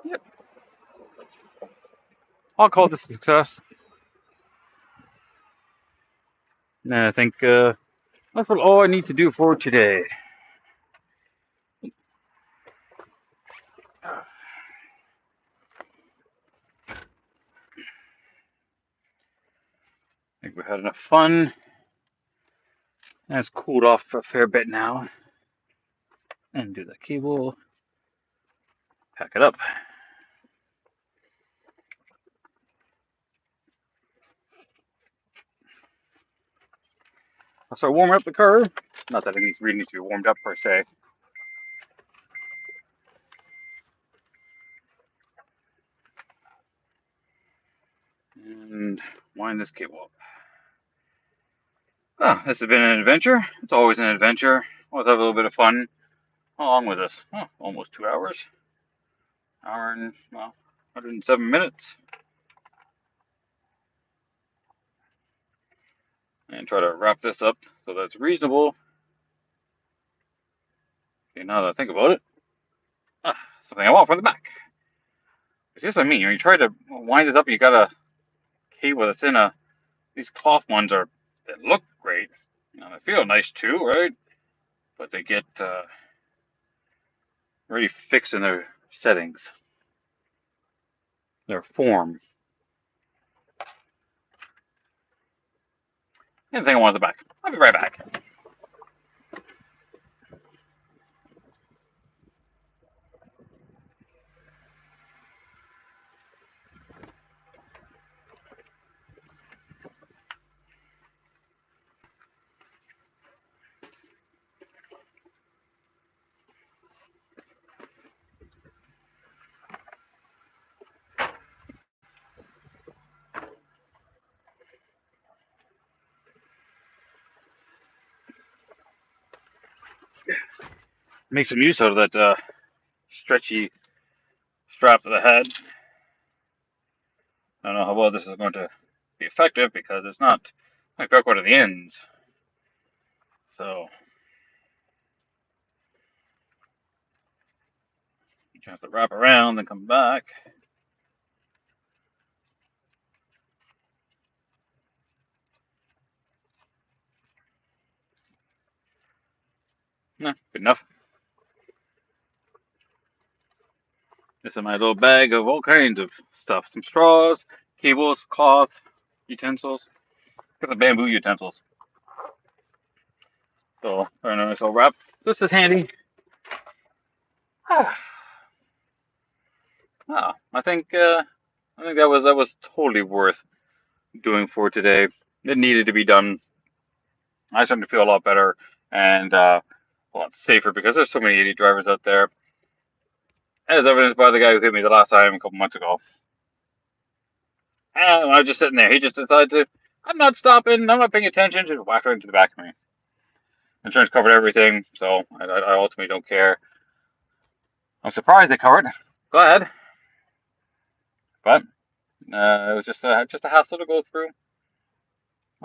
Yep, I'll call this a success. And I think that's all I need to do for today. I think we've had enough fun. And it's cooled off a fair bit now. And do the cable. Pack it up. I'll start warming up the car. Not that it really needs to be warmed up per se. And wind this cable up. Oh, this has been an adventure. It's always an adventure. Always have a little bit of fun. How long was this? Oh, almost 2 hours. Hour and, well, 107 minutes. And try to wrap this up so that's reasonable. Okay, now that I think about it, something I want from the back. It's just what I mean. When you try to wind this up, you got a cable that's in a. These cloth ones are. They look great. You know, they feel nice too, right? But they get already fixed in their settings, their form. Anything I want at the back. I'll be right back. Make some use out of that stretchy strap that I had. I don't know how well this is going to be effective because it's not like Velcro to the ends. So you have to wrap around and come back. No, good enough. This is my little bag of all kinds of stuff. Some straws, cables, cloth, utensils. Got the bamboo utensils. So they're in a nice little wrap. This is handy. Oh, I think that was totally worth doing for today. It needed to be done. I started to feel a lot better and a lot safer because there's so many idiot drivers out there, as evidenced by the guy who hit me the last time a couple months ago. And I was just sitting there. He just decided to, I'm not stopping, I'm not paying attention, just whacked right into the back of me. Insurance covered everything, so I ultimately don't care. I'm surprised they covered. Glad. But it was just a hassle to go through.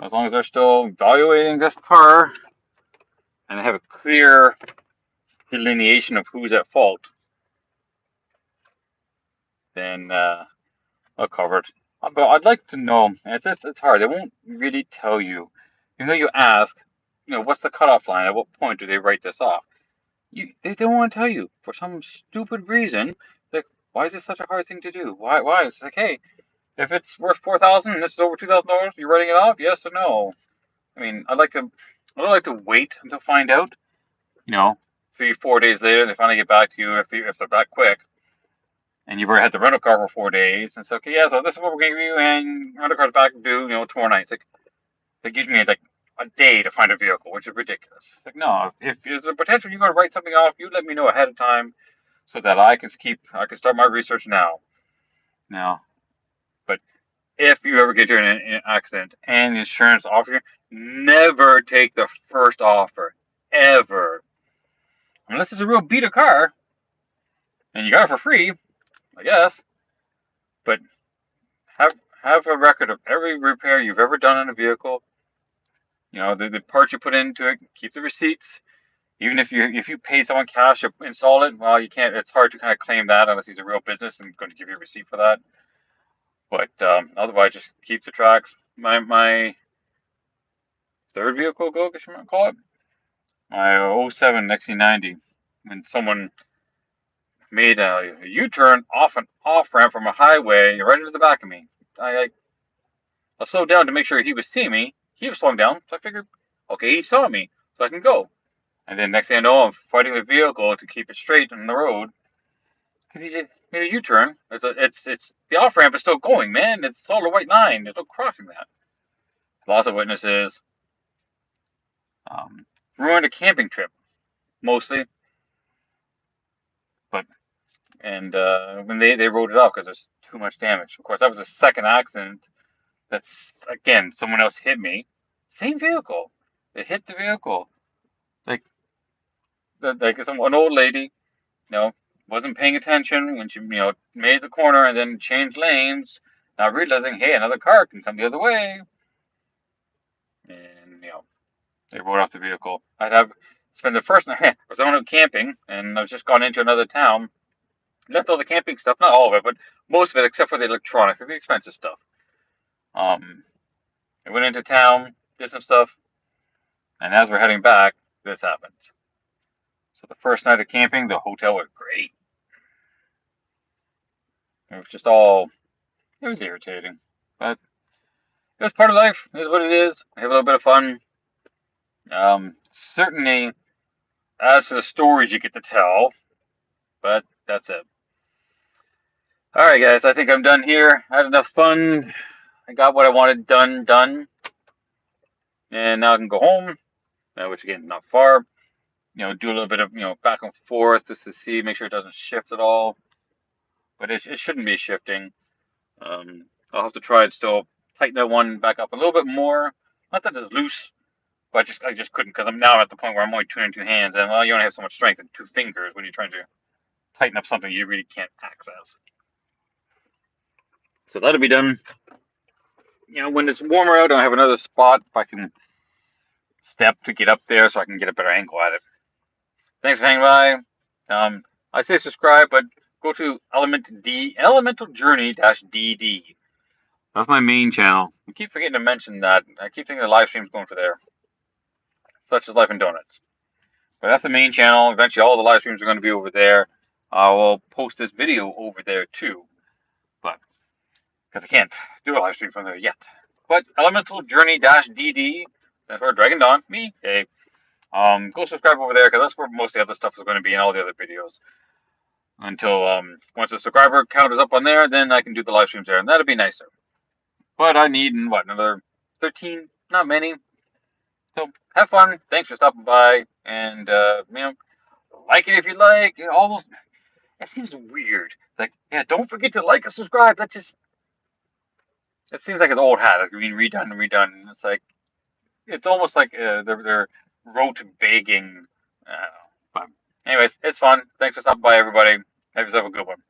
As long as they're still evaluating this car and they have a clear delineation of who's at fault, then I'll cover it. But I'd like to know. It's hard. They won't really tell you. Even though you ask, what's the cutoff line? At what point do they write this off? They don't want to tell you for some stupid reason. Like, why is this such a hard thing to do? Why? It's like, hey, if it's worth $4,000 and this is over $2,000, you're writing it off? Yes or no? I mean, I'd like to I don't like to wait until find out. You know, 3, 4 days later, they finally get back to you if they're back quick. And you've already had the rental car for 4 days, and it's okay. Yeah, so this is what we're going to give you, and rental car's back due, tomorrow night. It's like they give me like a day to find a vehicle, which is ridiculous. It's like no, if there's a potential you're going to write something off, you let me know ahead of time so that I can start my research now. Now, but if you ever get into an accident and the insurance offers you, never take the first offer, ever, unless it's a real beat car and you got it for free, I guess. But have have a record of every repair you've ever done on a vehicle. The parts you put into it. Keep the receipts. Even if you paid someone cash to install it, well, you can't. It's hard to kind of claim that unless he's a real business and going to give you a receipt for that. But otherwise, just keep the tracks. My third vehicle, I guess you might call it, my '07 XC90, when someone made a U-turn off an off-ramp from a highway right into the back of me. I slowed down to make sure he was seeing me. He was slowing down, so I figured, okay, he saw me, so I can go. And then next thing I know, I'm fighting the vehicle to keep it straight on the road. Because he just made a U-turn. It's the off-ramp is still going, man. It's all a white line. There's no crossing that. Lots of witnesses. Ruined a camping trip, mostly. But when they wrote it off because there's too much damage. Of course, that was the second accident. That's again, someone else hit me. Same vehicle. They hit the vehicle. Like an old lady, wasn't paying attention when she, made the corner and then changed lanes. Now realizing, hey, another car can come the other way, and they rode off the vehicle. I'd have spent the first night. I was out camping, and I was just gone into another town. Left all the camping stuff, not all of it, but most of it, except for the electronics, the expensive stuff. I went into town, did some stuff, and as we're heading back, this happened. So the first night of camping, the hotel was great. It was just it was irritating, but it was part of life. It is what it is. Have a little bit of fun. Certainly adds to the stories you get to tell, but that's it. All right, guys, I think I'm done here. I had enough fun. I got what I wanted done, and now I can go home, which again, not far. Do a little bit of back and forth just to make sure it doesn't shift at all. But it shouldn't be shifting. I'll have to try to still tighten that one back up a little bit more. Not that it's loose, but I just couldn't because I'm now at the point where I'm only turning 2 hands, and you only have so much strength in 2 fingers when you're trying to tighten up something you really can't access. So that'll be done. When it's warmer out, I have another spot if I can step to get up there so I can get a better angle at it. Thanks for hanging by. I say subscribe, but go to Elemental Journey-DD. That's my main channel. I keep forgetting to mention that. I keep thinking the live stream's going for there. Such as Life and Donuts. But that's the main channel. Eventually all the live streams are going to be over there. I will post this video over there too. But, because I can't do a live stream from there yet. But Elemental Journey-DD, that's for Dragon Dawn, me, hey. Go subscribe over there because that's where most of the other stuff is going to be in all the other videos. Until once the subscriber count is up on there, then I can do the live streams there, and that'll be nicer. But I need another 13? Not many. So have fun. Thanks for stopping by, and like it if you like. All those. That seems weird. Like, yeah, don't forget to like and subscribe. That seems like it's old hat. Like being redone and redone. It's like it's almost like they're rote begging. But anyways, it's fun. Thanks for stopping by, everybody. Have yourself a good one.